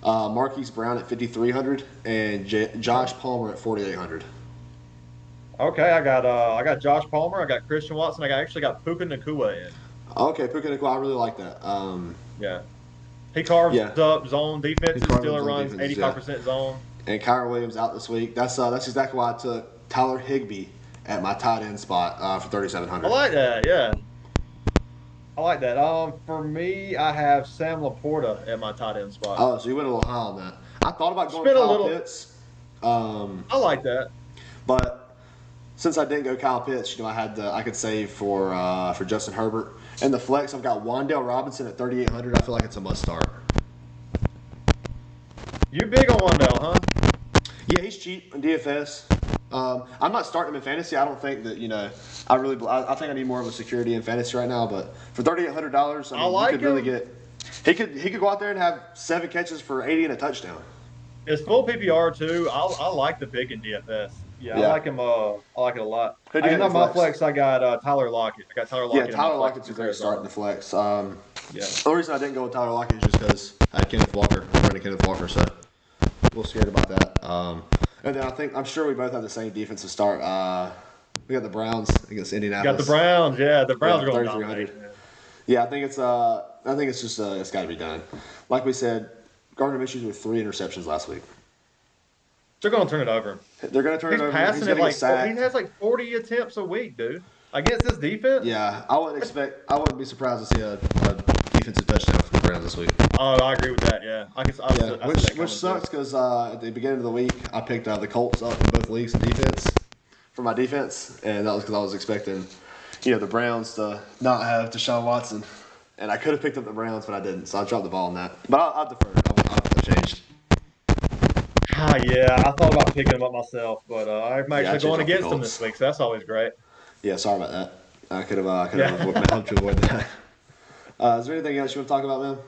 Marquise Brown at 5,300, and Josh Palmer at 4,800. Okay, I got Josh Palmer. I got Christian Watson. I actually got Puka Nacua in. Okay, Puka Nacua. I really like that. Yeah. He carves up zone defenses. Still runs 85% zone. And Kyron Williams out this week. That's exactly why I took Tyler Higbee at my tight end spot for 3,700. I like that. Yeah. I like that. For me, I have Sam Laporta at my tight end spot. Oh, so you went a little high on that. I thought about going Kyle Pitts. I like that. But since I didn't go Kyle Pitts, I could save for Justin Herbert. And the flex, I've got Wan'Dale Robinson at 3,800. I feel like it's a must start. You big on Wan'Dale, huh? Yeah, he's cheap in DFS. I'm not starting him in fantasy. I don't think that I think I need more of a security in fantasy right now. But for $3,800, you could really get. He could go out there and have 7 catches for 80 and a touchdown. It's full PPR too. I like the pick in DFS. Yeah, I like him. I like it a lot. On my flex, I got Tyler Lockett. I got Tyler Lockett. Yeah, Tyler Lockett's a great start in the flex. Yeah. The only reason I didn't go with Tyler Lockett is just because I had Kenneth Walker, so a little scared about that. And then I'm sure we both have the same defensive start. We got the Browns against Indianapolis. Got the Browns, yeah. The Browns are going to dominate. Yeah, I think it's just it's got to be done. Like we said, Gardner Minshew with 3 interceptions last week. They're going to turn it over. They're going to turn it over. He's passing it he has like 40 attempts a week, dude. Against this defense. Yeah, I wouldn't be surprised to see a defensive touchdown from the Browns this week. Oh, I agree with that. Yeah, which sucks because at the beginning of the week I picked the Colts up in both leagues in defense for my defense, and that was because I was expecting, the Browns to not have Deshaun Watson, and I could have picked up the Browns, but I didn't, so I dropped the ball on that. But I'll defer. I've changed. Yeah, I thought about picking them up myself, but I'm actually going against them this week, so that's always great. Yeah, sorry about that. I could have helped you avoid that. Is there anything else you want to talk about, man?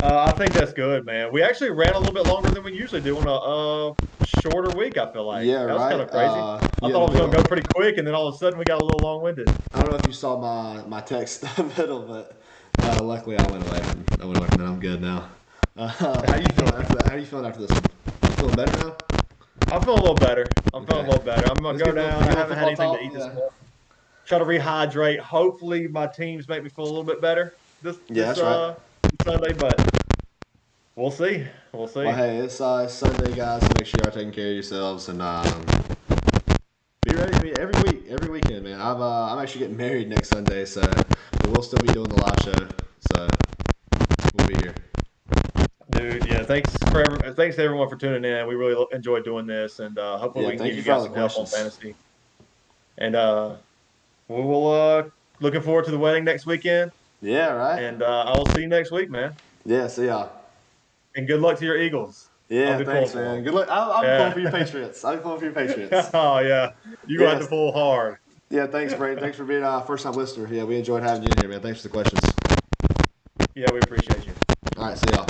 I think that's good, man. We actually ran a little bit longer than we usually do on a shorter week, I feel like. Yeah, that was kind of crazy. I thought it was going to go pretty quick, and then all of a sudden we got a little long-winded. I don't know if you saw my text in the middle, but luckily I went away from that. I'm good now. How you feeling after that? How are you feeling after this one? Feeling better now? I'm feeling a little better. I'm going to go down. I haven't had anything to eat this morning. Try to rehydrate. Hopefully my teams make me feel a little bit better this Sunday, but we'll see. Well, hey, it's Sunday, guys. So make sure you're taking care of yourselves and be ready. I mean, every weekend, man. I'm actually getting married next Sunday, so we'll still be doing the live show. So we'll be here. Dude, yeah. Thanks to everyone for tuning in. We really enjoyed doing this, and hopefully we can give you guys some help on fantasy. And we will looking forward to the wedding next weekend. Yeah, right. And I will see you next week, man. Yeah, see y'all. And good luck to your Eagles. Yeah, thanks, man. Good luck. I'm pulling for your Patriots. Oh, yeah. You're going to have to pull hard. Yeah, thanks, Brayden. Thanks for being a first-time listener. Yeah, we enjoyed having you in here, man. Thanks for the questions. Yeah, we appreciate you. All right, see y'all.